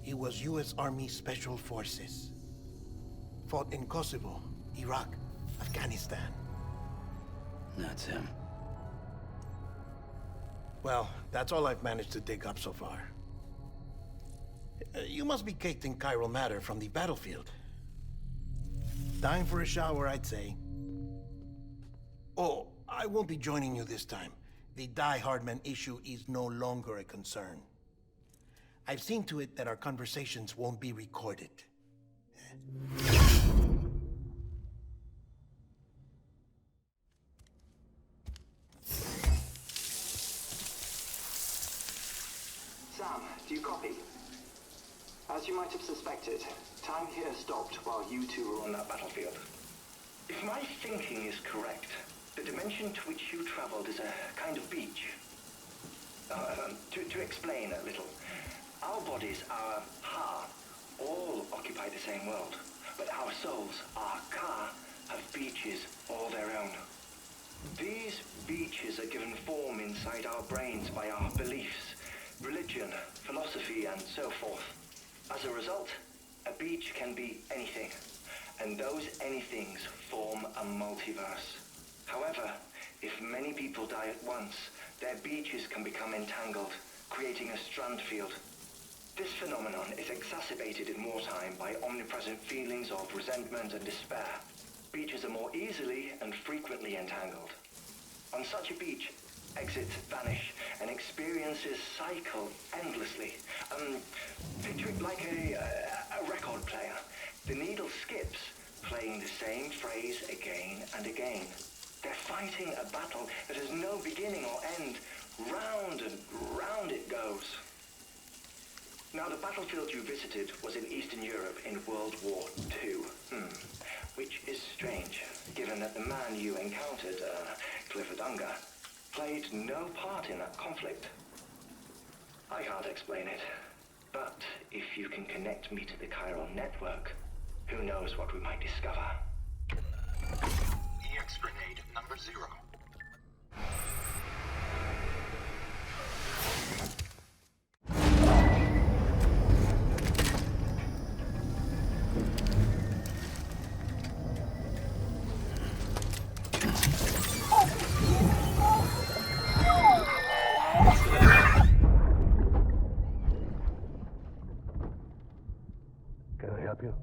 He was US Army Special Forces. Fought in Kosovo, Iraq, Afghanistan. That's him. Well, that's all I've managed to dig up so far. You must be caked in chiral matter from the battlefield. Time for a shower, I'd say. Oh, I won't be joining you this time. The Die Hardman issue is no longer a concern. I've seen to it that our conversations won't be recorded. Sam, do you copy? As you might have suspected, time here stopped while you two were on that battlefield. If my thinking is correct, the dimension to which you traveled is a kind of beach. To explain a little, our bodies, our ha, all occupy the same world, but our souls, our ka, have beaches all their own. These beaches are given form inside our brains by our beliefs, religion, philosophy, and so forth. As a result, a beach can be anything, and those anythings form a multiverse. However, if many people die at once, their beaches can become entangled, creating a strand field. This phenomenon is exacerbated in wartime by omnipresent feelings of resentment and despair. Beaches are more easily and frequently entangled. On such a beach, exits vanish and experiences cycle endlessly. Picture it like a record player. The needle skips, playing the same phrase again and again. They're fighting a battle that has no beginning or end. Round and round it goes. Now, the battlefield you visited was in Eastern Europe in World War II. Which is strange, given that the man you encountered, Clifford Unger, played no part in that conflict. I can't explain it, but if you can connect me to the chiral network, who knows what we might discover. EX grenade number 0. Can I help you?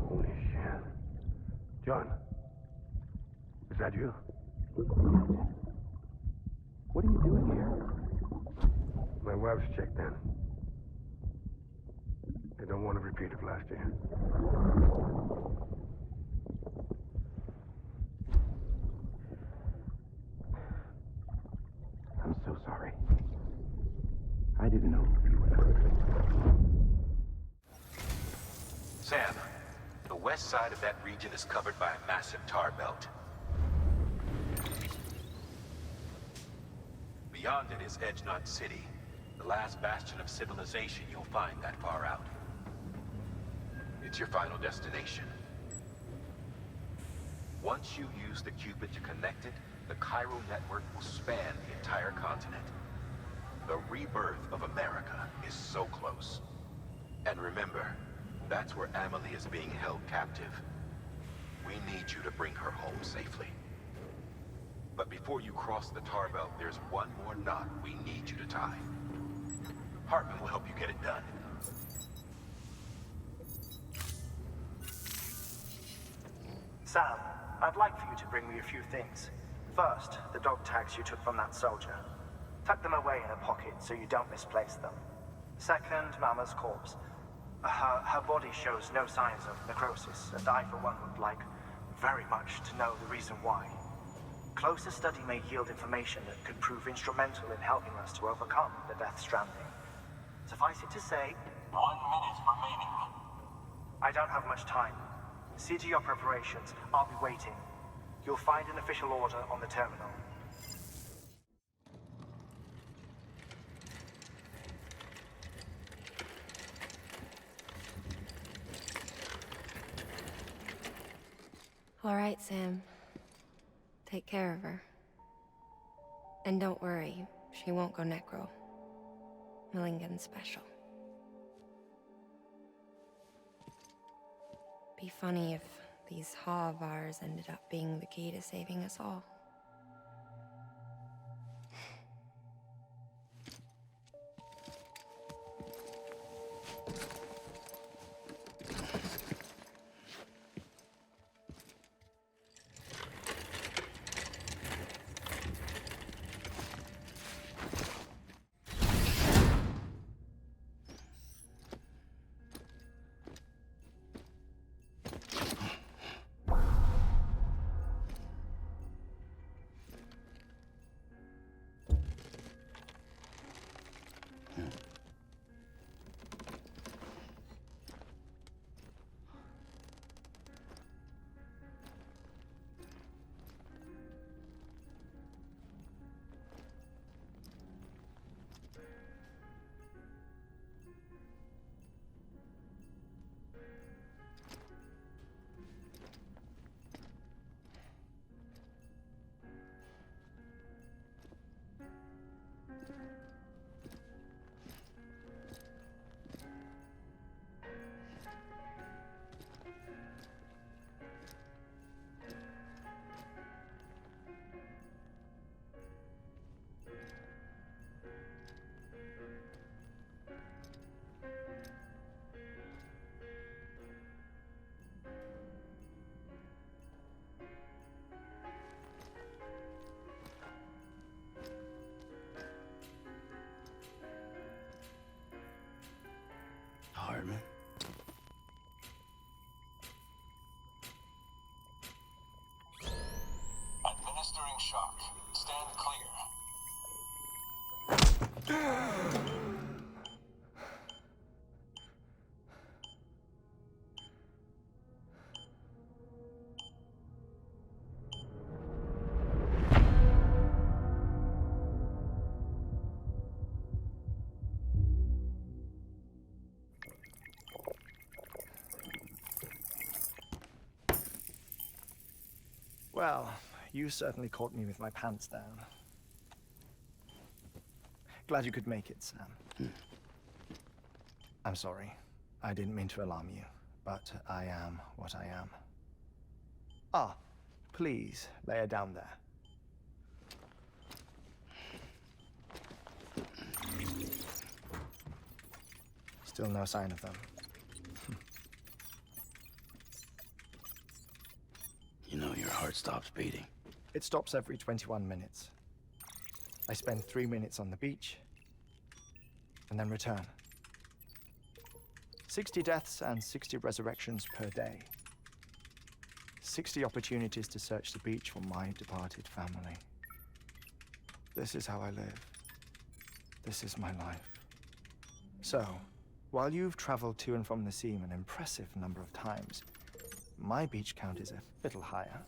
Holy shit. John, is that you? What are you doing here? My wife's checked in. They don't want to repeat of last year. I'm so sorry. I didn't know you were coming. Sam, the west side of that region is covered by a massive tar belt. Beyond it is Edgenot City, the last bastion of civilization you'll find that far out. It's your final destination. Once you use the Cupid to connect it, the chiral network will span the entire continent. The rebirth of America is so close. And remember, that's where Amelie is being held captive. We need you to bring her home safely. But before you cross the tar belt, there's one more knot we need you to tie. Hartman will help you get it done. Sam, I'd like for you to bring me a few things. First, the dog tags you took from that soldier. Tuck them away in a pocket so you don't misplace them. Second, Mama's corpse. Her body shows no signs of necrosis, and I, for one, would like very much to know the reason why. Closer study may yield information that could prove instrumental in helping us to overcome the Death Stranding. Suffice it to say, 1 minute remaining. I don't have much time. See to your preparations. I'll be waiting. You'll find an official order on the terminal. All right, Sam. Take care of her. And don't worry, she won't go necro. Millingen's special. Be funny if these Ha of ours ended up being the key to saving us all. Hartman? Administering shock. Stand clear. Well, you certainly caught me with my pants down. Glad you could make it, Sam. I'm sorry. I didn't mean to alarm you, but I am what I am. Ah, please, lay her down there. Still no sign of them. You know your heart stops beating. It stops every 21 minutes. I spend 3 minutes on the beach, and then return. 60 deaths and 60 resurrections per day. 60 opportunities to search the beach for my departed family. This is how I live. This is my life. So, while you've traveled to and from the scene an impressive number of times, my beach count is a little higher.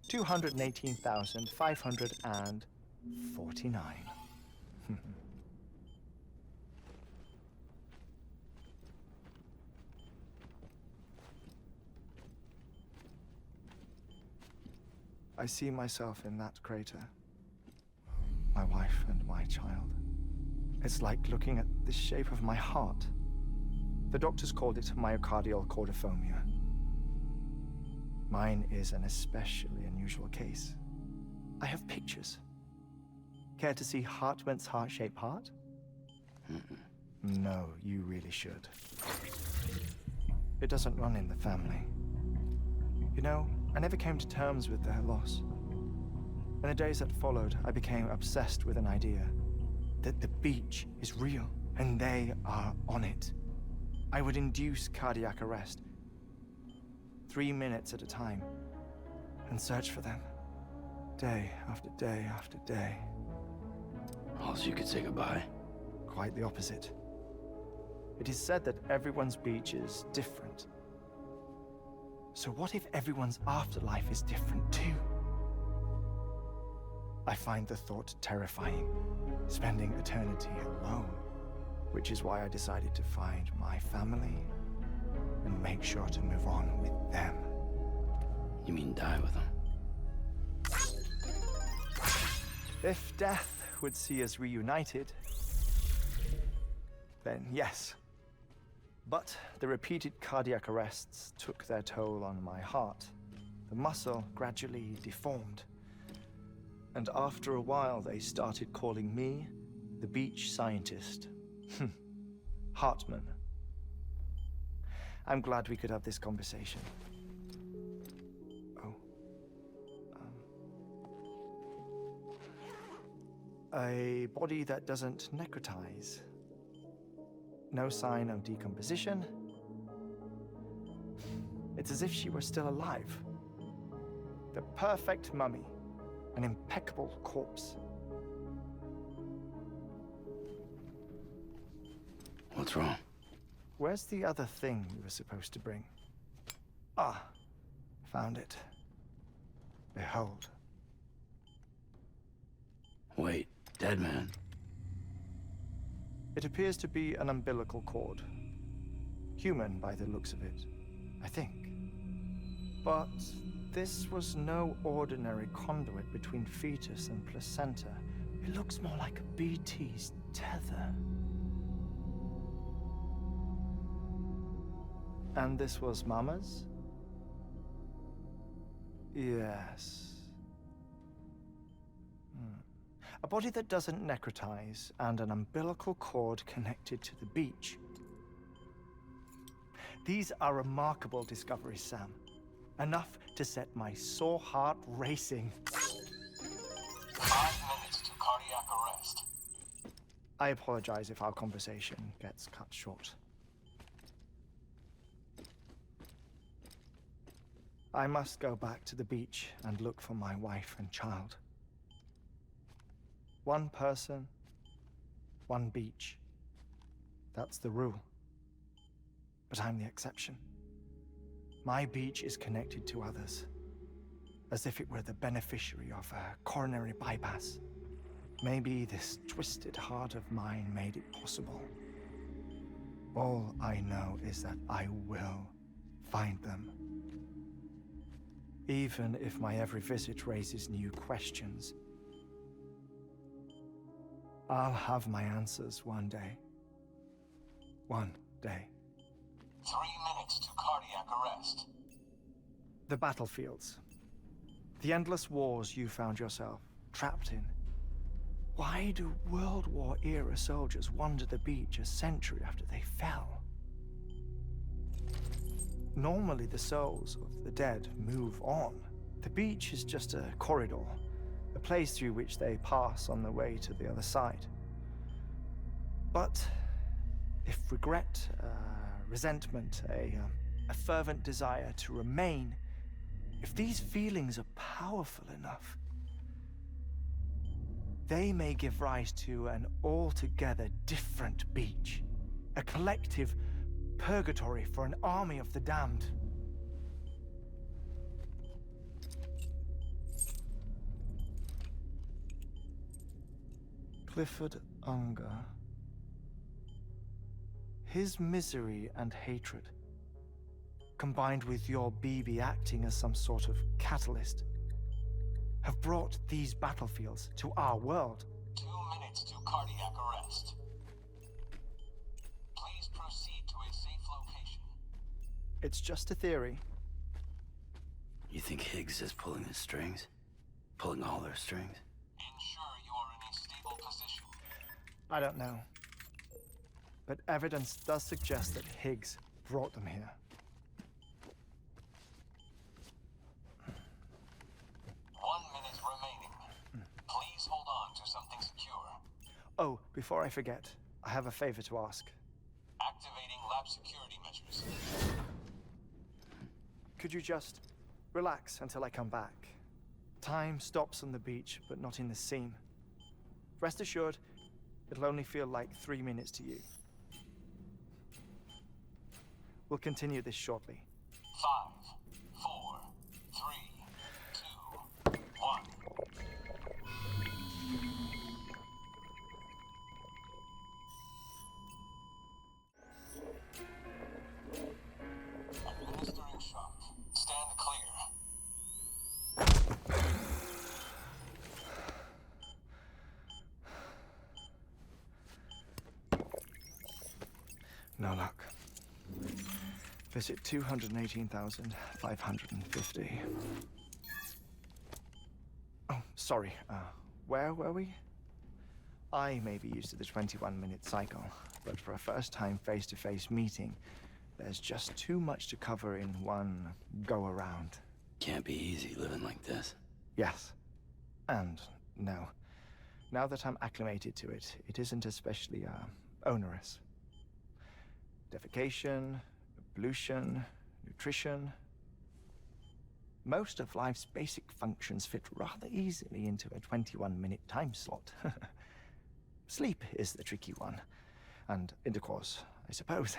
218,549. I see myself in that crater. My wife and my child. It's like looking at the shape of my heart. The doctors called it myocardial cordiformia. Mine is an especially unusual case. I have pictures. Care to see Hartman's heart-shaped heart? No, you really should. It doesn't run in the family. You know, I never came to terms with their loss. In the days that followed, I became obsessed with an idea that the beach is real and they are on it. I would induce cardiac arrest, 3 minutes at a time, and search for them, day after day after day. Also, you could say goodbye. Quite the opposite. It is said that everyone's beach is different. So what if everyone's afterlife is different too? I find the thought terrifying, spending eternity alone, which is why I decided to find my family and make sure to move on with them. You mean die with them? If death would see us reunited, then yes. But the repeated cardiac arrests took their toll on my heart. The muscle gradually deformed. And after a while, they started calling me the beach scientist. Hartman. I'm glad we could have this conversation. Oh. A body that doesn't necrotize. No sign of decomposition. It's as if she were still alive. The perfect mummy. An impeccable corpse. What's wrong? Where's the other thing you were supposed to bring? Ah, found it. Behold. Wait, dead man? It appears to be an umbilical cord. Human by the looks of it, I think. But this was no ordinary conduit between fetus and placenta. It looks more like a BT's tether. And this was Mama's? Yes. A body that doesn't necrotize and an umbilical cord connected to the beach. These are remarkable discoveries, Sam. Enough to set my sore heart racing. 5 minutes to cardiac arrest. I apologize if our conversation gets cut short. I must go back to the beach and look for my wife and child. One person, one beach. That's the rule. But I'm the exception. My beach is connected to others, as if it were the beneficiary of a coronary bypass. Maybe this twisted heart of mine made it possible. All I know is that I will find them. Even if my every visit raises new questions, I'll have my answers one day. One day. 3 minutes to cardiac arrest. The battlefields. The endless wars you found yourself trapped in. Why do World War-era soldiers wander the beach a century after they fell? Normally the souls of the dead move on. The beach is just a corridor, a place through which they pass on the way to the other side. But if regret, resentment, a fervent desire to remain, if these feelings are powerful enough, they may give rise to an altogether different beach, a collective purgatory for an army of the damned. Clifford Unger. His misery and hatred, combined with your BB acting as some sort of catalyst, have brought these battlefields to our world. 2 minutes to cardiac arrest. Please proceed to a safe location. It's just a theory. You think Higgs is pulling the strings? Pulling all their strings? Ensure you are in a stable position. I don't know. But evidence does suggest that Higgs brought them here. 1 minute remaining. Please hold on to something secure. Oh, before I forget, I have a favor to ask. Activating lab security. Could you just relax until I come back? Time stops on the beach, but not in the scene. Rest assured, it'll only feel like 3 minutes to you. We'll continue this shortly. 5, 4, 3, 2, 1. Administering shock. Stand clear. No luck. Visit 218,550. Oh, sorry. Where were we? I may be used to the 21-minute cycle, but for a first-time face-to-face meeting, there's just too much to cover in one go-around. Can't be easy living like this. Yes. And no. Now that I'm acclimated to it, it isn't especially, onerous. Defecation, pollution, nutrition. Most of life's basic functions fit rather easily into a 21-minute time slot. Sleep is the tricky one. And intercourse, I suppose.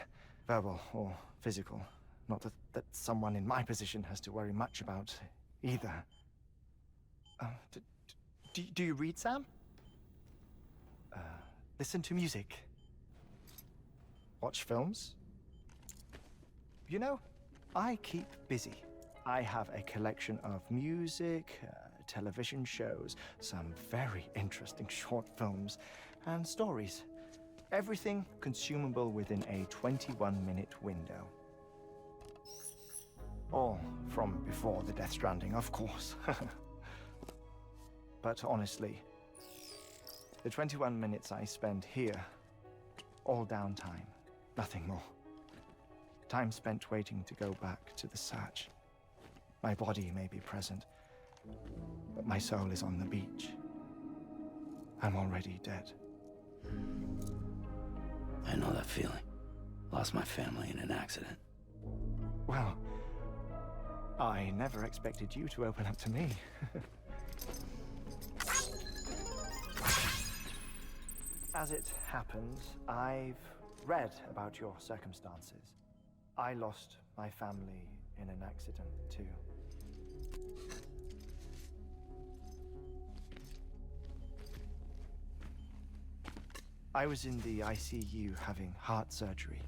Verbal or physical. Not that someone in my position has to worry much about either. Do you read, Sam? Listen to music. Watch films? You know, I keep busy. I have a collection of music, television shows, some very interesting short films, and stories. Everything consumable within a 21-minute window. All from before the Death Stranding, of course. But honestly, the 21 minutes I spend here, all downtime, nothing more. Time spent waiting to go back to the search. My body may be present, but my soul is on the beach. I'm already dead. I know that feeling. Lost my family in an accident. Well, I never expected you to open up to me. As it happens, I've read about your circumstances. I lost my family in an accident, too. I was in the ICU having heart surgery,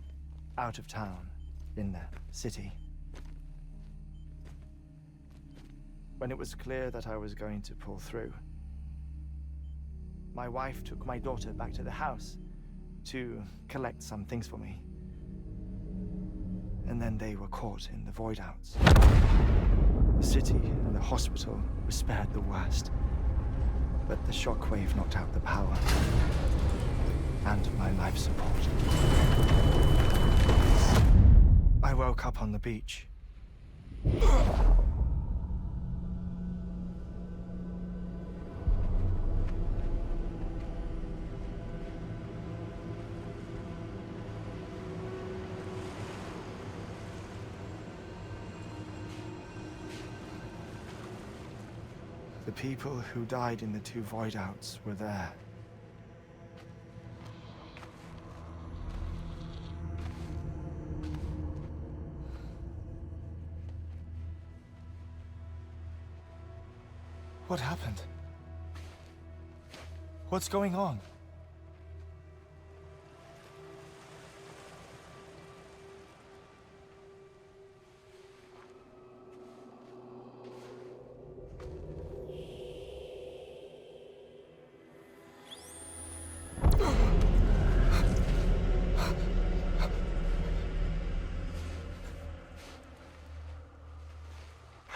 out of town, in the city. When it was clear that I was going to pull through, my wife took my daughter back to the house to collect some things for me. And then they were caught in the void outs. The city and the hospital were spared the worst, but the shockwave knocked out the power and my life support. I woke up on the beach. The people who died in the 2 void outs were there. What happened? What's going on?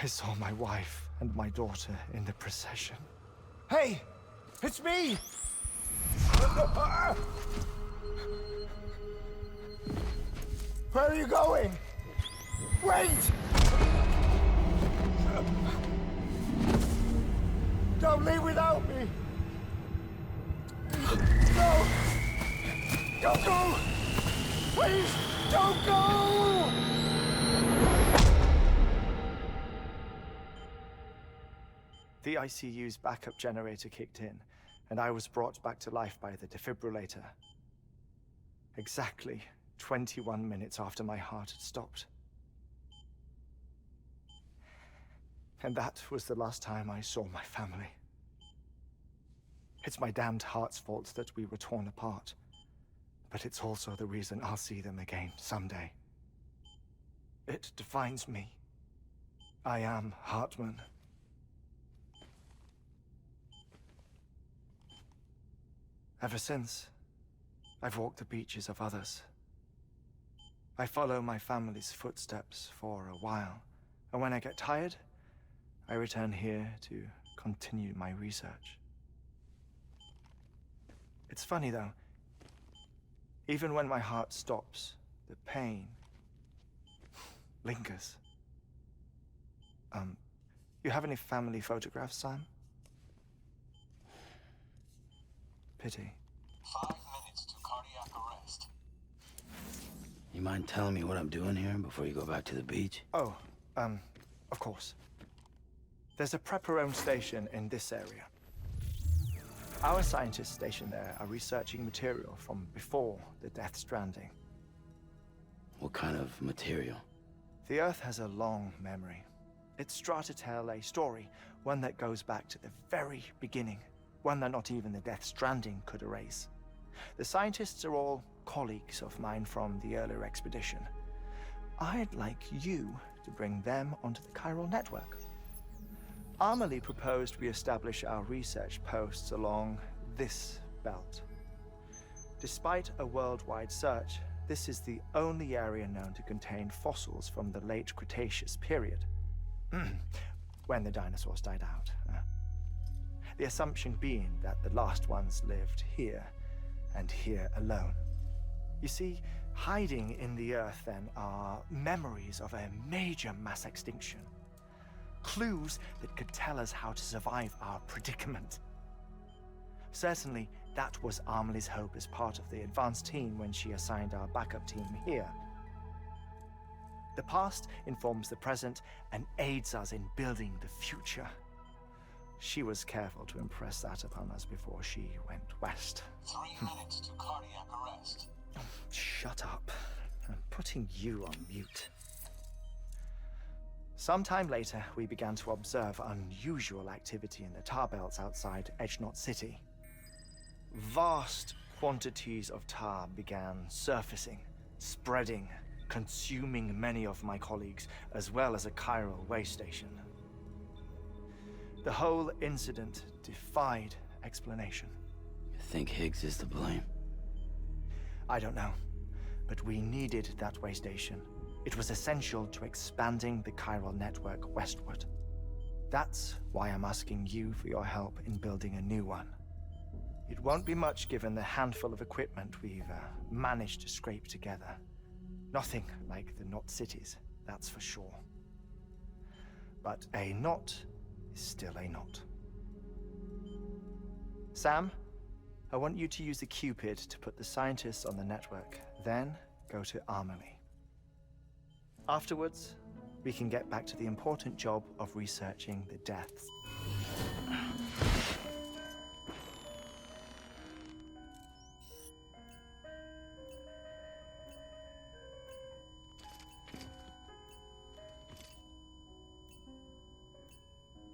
I saw my wife and my daughter in the procession. Hey! It's me! Where are you going? Wait! Don't leave without me! No! Don't go! Please, don't go! The ICU's backup generator kicked in, and I was brought back to life by the defibrillator. Exactly 21 minutes after my heart had stopped. And that was the last time I saw my family. It's my damned heart's fault that we were torn apart. But it's also the reason I'll see them again someday. It defines me. I am Hartman. Ever since, I've walked the beaches of others. I follow my family's footsteps for a while, and when I get tired, I return here to continue my research. It's funny though, even when my heart stops, the pain lingers. You have any family photographs, Sam? Pity. 5 minutes to cardiac arrest. You mind telling me what I'm doing here before you go back to the beach? Oh, of course. There's a prepper-owned station in this area. Our scientists stationed there are researching material from before the Death Stranding. What kind of material? The Earth has a long memory. It's trying to tell a story, one that goes back to the very beginning, one that not even the Death Stranding could erase. The scientists are all colleagues of mine from the earlier expedition. I'd like you to bring them onto the chiral network. Amelie proposed we establish our research posts along this belt. Despite a worldwide search, this is the only area known to contain fossils from the late Cretaceous period, when the dinosaurs died out. The assumption being that the last ones lived here, and here alone. You see, hiding in the Earth then are memories of a major mass extinction. Clues that could tell us how to survive our predicament. Certainly, that was Amelie's hope as part of the advanced team when she assigned our backup team here. The past informs the present and aids us in building the future. She was careful to impress that upon us before she went west. 3 minutes to cardiac arrest. Shut up. I'm putting you on mute. Sometime later, we began to observe unusual activity in the tar belts outside Edgenot City. Vast quantities of tar began surfacing, spreading, consuming many of my colleagues, as well as a chiral way station. The whole incident defied explanation. You think Higgs is to blame? I don't know, but we needed that way station. It was essential to expanding the chiral network westward. That's why I'm asking you for your help in building a new one. It won't be much given the handful of equipment we've managed to scrape together. Nothing like the knot cities, that's for sure. But a knot is still a knot. Sam, I want you to use the Cupid to put the scientists on the network, then go to Amelie. Afterwards, we can get back to the important job of researching the deaths.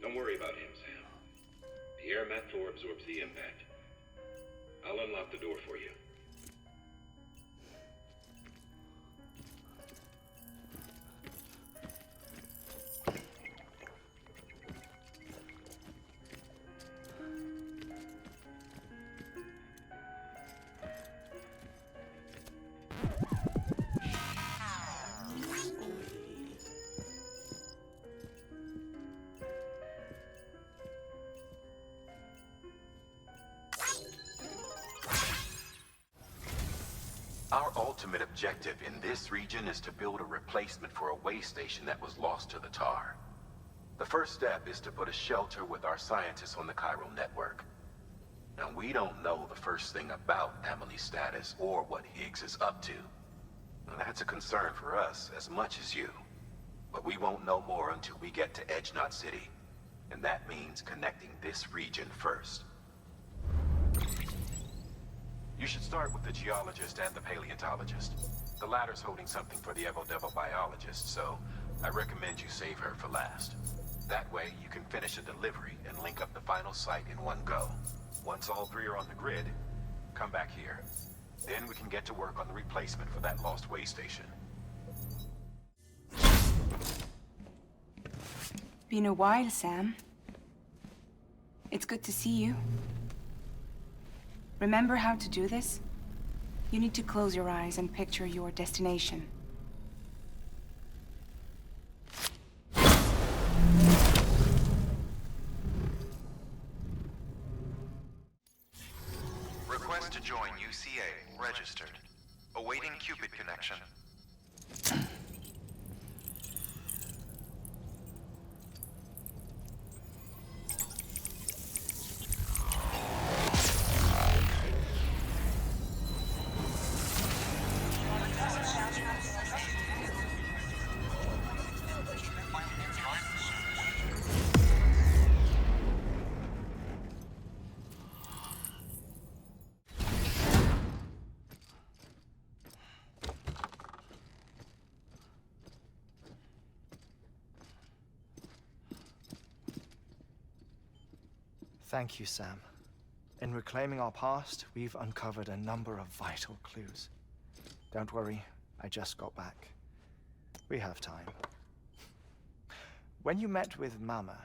Don't worry about him, Sam. The air mat floor absorbs the impact. I'll unlock the door for you. Our ultimate objective in this region is to build a replacement for a way station that was lost to the tar. The first step is to put a shelter with our scientists on the chiral network. Now, we don't know the first thing about Amelie's status or what Higgs is up to. Now, that's a concern for us as much as you. But we won't know more until we get to Edgenot City. And that means connecting this region first. You should start with the geologist and the paleontologist. The latter's holding something for the Evo-Devo biologist, so I recommend you save her for last. That way, you can finish a delivery and link up the final site in one go. Once all three are on the grid, come back here. Then we can get to work on the replacement for that lost way station. Been a while, Sam. It's good to see you. Remember how to do this? You need to close your eyes and picture your destination. Request to join UCA. Registered. Awaiting Cupid connection. Thank you, Sam. In reclaiming our past, we've uncovered a number of vital clues. Don't worry, I just got back. We have time. When you met with Mama,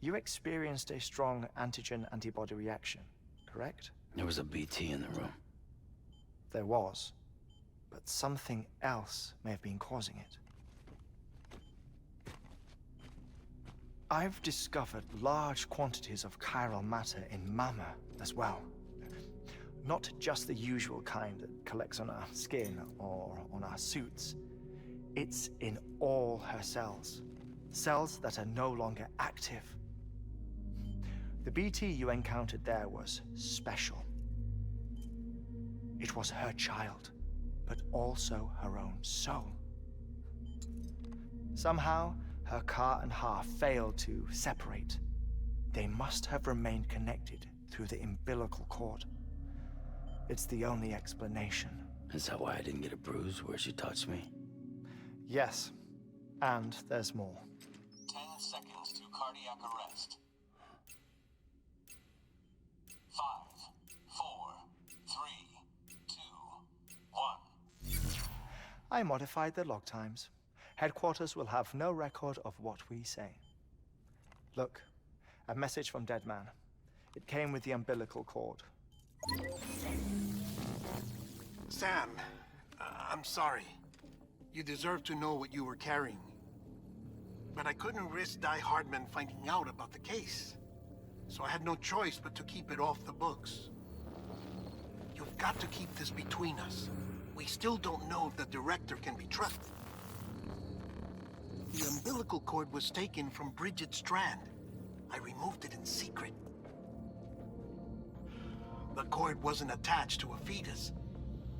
you experienced a strong antigen-antibody reaction, correct? There was a BT in the room. There was, but something else may have been causing it. I've discovered large quantities of chiral matter in Mama as well. Not just the usual kind that collects on our skin or on our suits. It's in all her cells. Cells that are no longer active. The BT you encountered there was special. It was her child, but also her own soul. Somehow, her car and half failed to separate. They must have remained connected through the umbilical cord. It's the only explanation. Is that why I didn't get a bruise where she touched me? Yes, and there's more. 10 seconds to cardiac arrest. 5, 4, 3, 2, 1. I modified the log times. Headquarters will have no record of what we say. Look, a message from Dead Man. It came with the umbilical cord. Sam, I'm sorry. You deserve to know what you were carrying. But I couldn't risk Die Hardman finding out about the case. So I had no choice but to keep it off the books. You've got to keep this between us. We still don't know if the director can be trusted. The umbilical cord was taken from Bridget Strand. I removed it in secret. The cord wasn't attached to a fetus.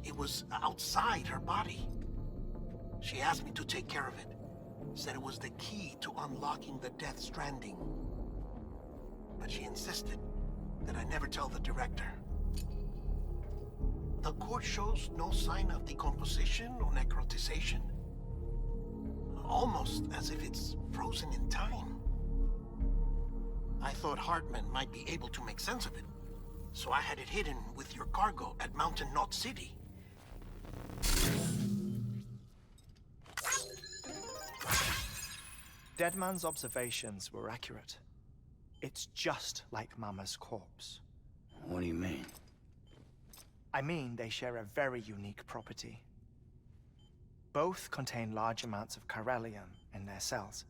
It was outside her body. She asked me to take care of it. Said it was the key to unlocking the Death Stranding. But she insisted that I never tell the director. The cord shows no sign of decomposition or necrotization. Almost as if it's frozen in time. I thought Hartman might be able to make sense of it, so I had it hidden with your cargo at Mountain Knot City. Deadman's observations were accurate. It's just like Mama's corpse. What do you mean? I mean, they share a very unique property. Both contain large amounts of chiralium in their cells.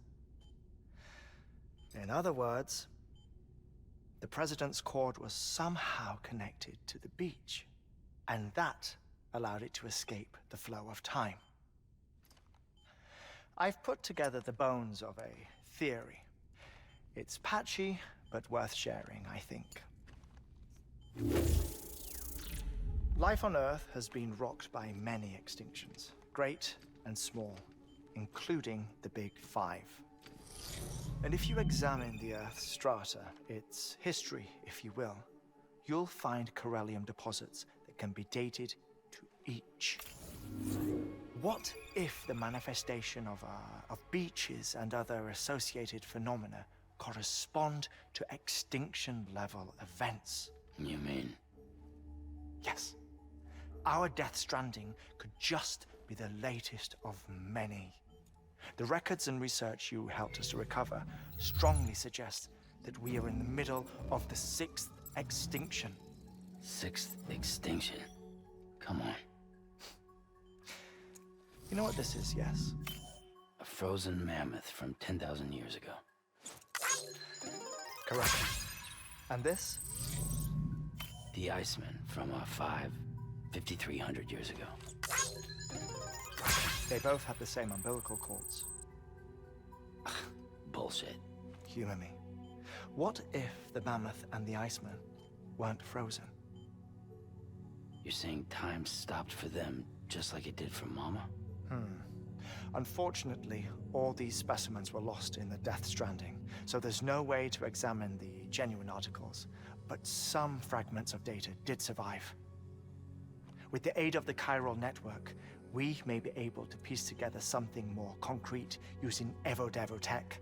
In other words, the President's cord was somehow connected to the beach, and that allowed it to escape the flow of time. I've put together the bones of a theory. It's patchy, but worth sharing, I think. Life on Earth has been rocked by many extinctions. Great and small, including the Big Five. And if you examine the Earth's strata, its history, if you will, you'll find Corellium deposits that can be dated to each. What if the manifestation of beaches and other associated phenomena correspond to extinction-level events? You mean? Yes. Our Death Stranding could just be the latest of many. The records and research you helped us to recover strongly suggest that we are in the middle of the 6th extinction. 6th extinction? Come on. You know what this is, yes? A frozen mammoth from 10,000 years ago. Correct. And this? The Iceman from 5,300 years ago. They both have the same umbilical cords. Bullshit. Humor me. What if the mammoth and the Iceman weren't frozen? You're saying time stopped for them just like it did for Mama? Unfortunately, all these specimens were lost in the Death Stranding, so there's no way to examine the genuine articles, but some fragments of data did survive. With the aid of the chiral network, we may be able to piece together something more concrete using Evo-Devo tech.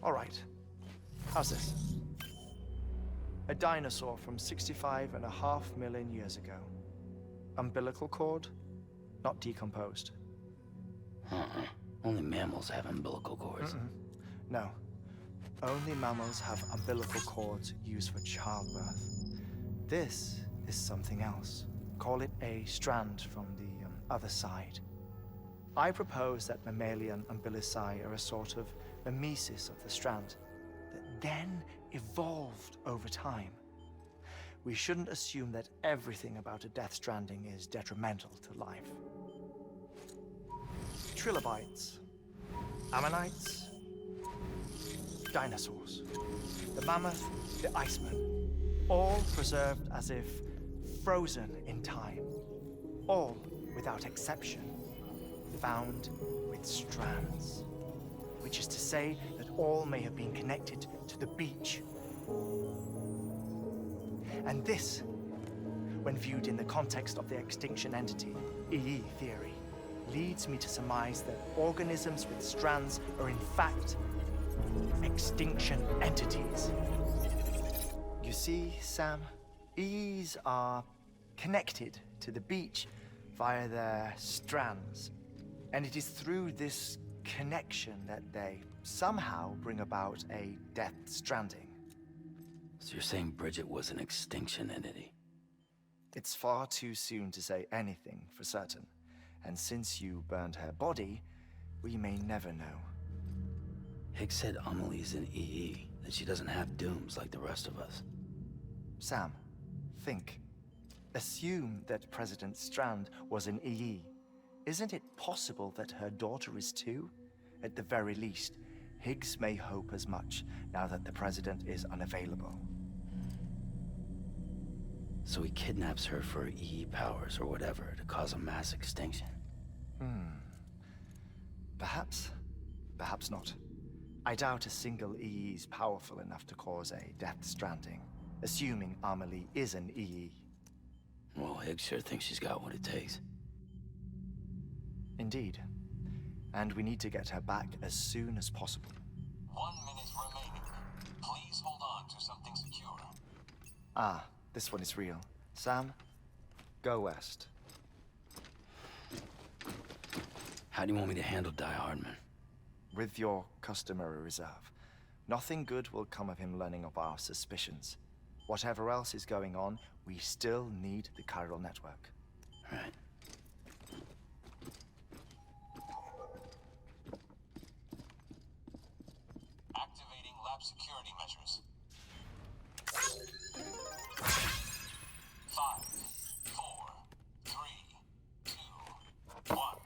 All right, how's this? A dinosaur from 65.5 million years ago. Umbilical cord, not decomposed. Only mammals have umbilical cords. No. Only mammals have umbilical cords used for childbirth. This is something else. Call it a strand from the other side. I propose that mammalian umbilici are a sort of mimesis of the strand that then evolved over time. We shouldn't assume that everything about a Death Stranding is detrimental to life. Trilobites, ammonites, dinosaurs, the mammoth, the Iceman, all preserved as if frozen in time, all without exception, found with strands, which is to say that all may have been connected to the beach. And this, when viewed in the context of the extinction entity, EE theory, leads me to surmise that organisms with strands are in fact extinction entities. You see, Sam, EEs are connected to the beach via their strands. And it is through this connection that they somehow bring about a Death Stranding. So you're saying Bridget was an extinction entity? It's far too soon to say anything for certain. And since you burned her body, we may never know. Higgs said Amelie's an EE, that she doesn't have dooms like the rest of us. Sam, think. Assume that President Strand was an EE. Isn't it possible that her daughter is too? At the very least, Higgs may hope as much now that the President is unavailable. So he kidnaps her for EE powers or whatever to cause a mass extinction. Perhaps. Perhaps not. I doubt a single EE is powerful enough to cause a Death Stranding, assuming Amelie is an EE. Well, Higgs sure thinks she's got what it takes. Indeed. And we need to get her back as soon as possible. 1 minute remaining. Please hold on to something secure. Ah, this one is real. Sam, go west. How do you want me to handle Die Hardman? With your customary reserve. Nothing good will come of him learning of our suspicions. Whatever else is going on, we still need the chiral network. Right. Activating lab security measures. 5, 4, 3, 2, 1.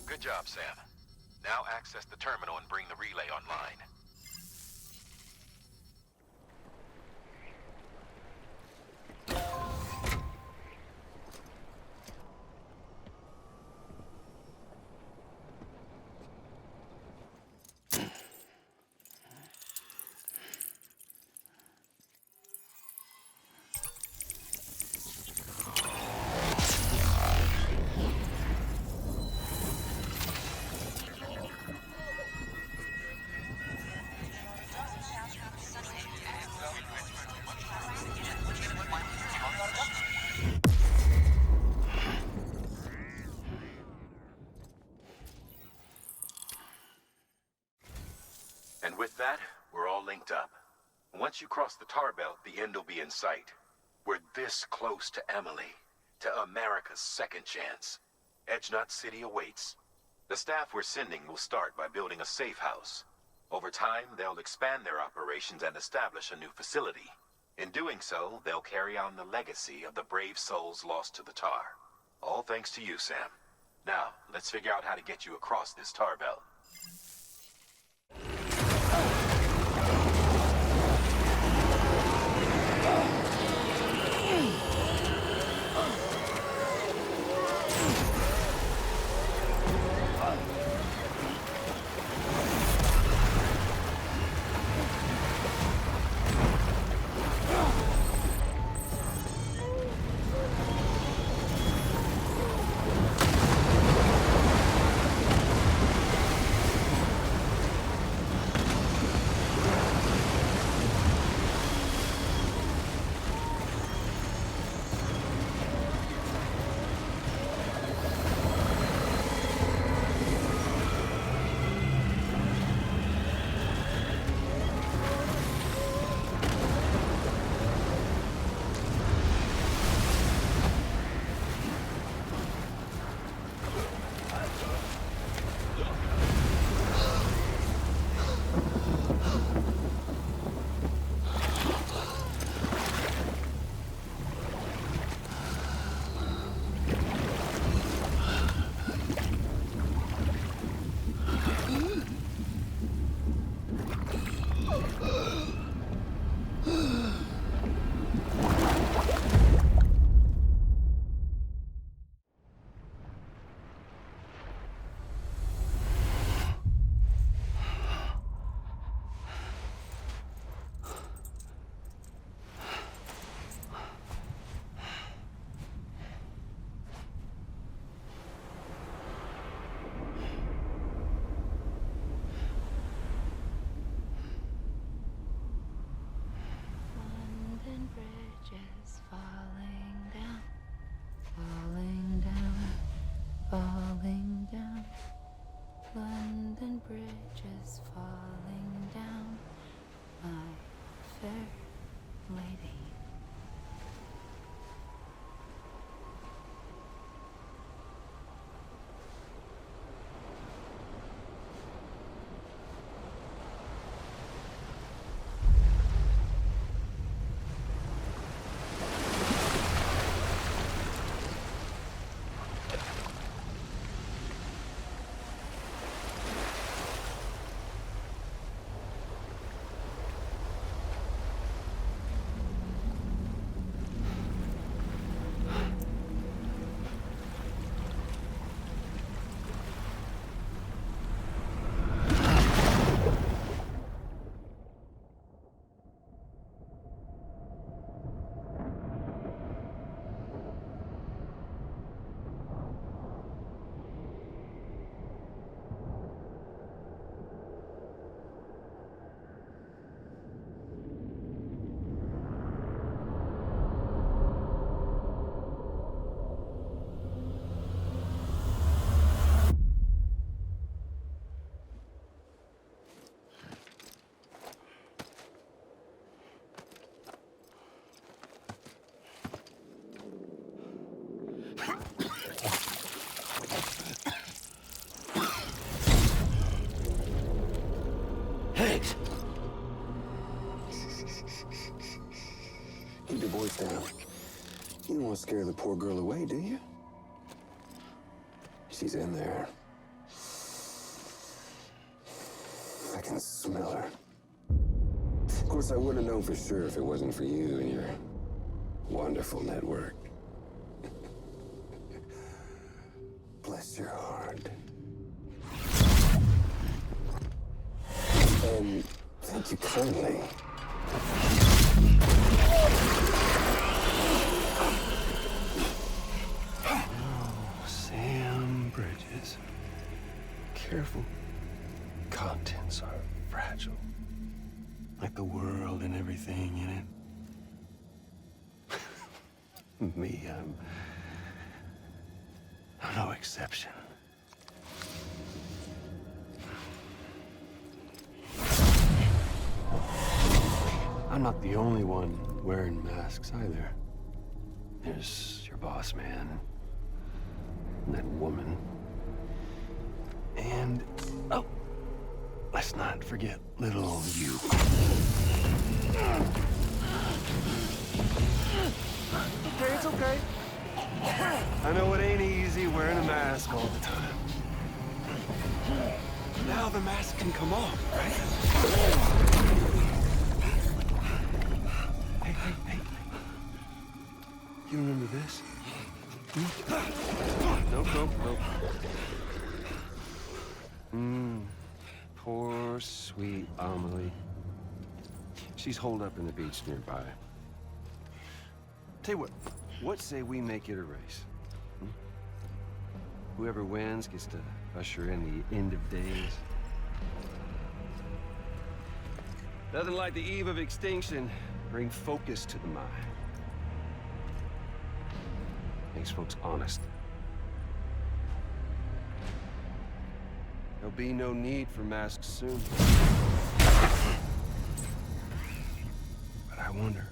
Good job, Sam. Now access the terminal and bring the relay online. And with that, we're all linked up. Once you cross the tar belt, the end will be in sight. We're this close to Emily, to America's second chance. Edgenot City awaits. The staff we're sending will start by building a safe house. Over time, they'll expand their operations and establish a new facility. In doing so, they'll carry on the legacy of the brave souls lost to the tar. All thanks to you, Sam. Now, let's figure out how to get you across this tar belt. Falling down, London Bridge is falling down, my fair lady. Thanks. Keep your voice down. You don't want to scare the poor girl away, do you? She's in there. smeller. Of course, I wouldn't have known for sure if it wasn't for you and your wonderful network. Bless your heart. And thank you kindly. Oh, Sam Bridges. Careful. Contents are fragile. Like the world and everything in it. Me, I'm no exception. I'm not the only one wearing masks either. There's your boss man, and that woman, and, oh, let's not forget little old you. Okay, it's okay. I know it ain't easy wearing a mask all the time. Now the mask can come off, right? Hey. You remember this? Nope. Poor, sweet Amelie. She's holed up in the beach nearby. Tell you what say we make it a race? Whoever wins gets to usher in the end of days. Nothing like the eve of extinction. Bring focus to the mind. Makes folks honest. There'll be no need for masks soon. But I wonder,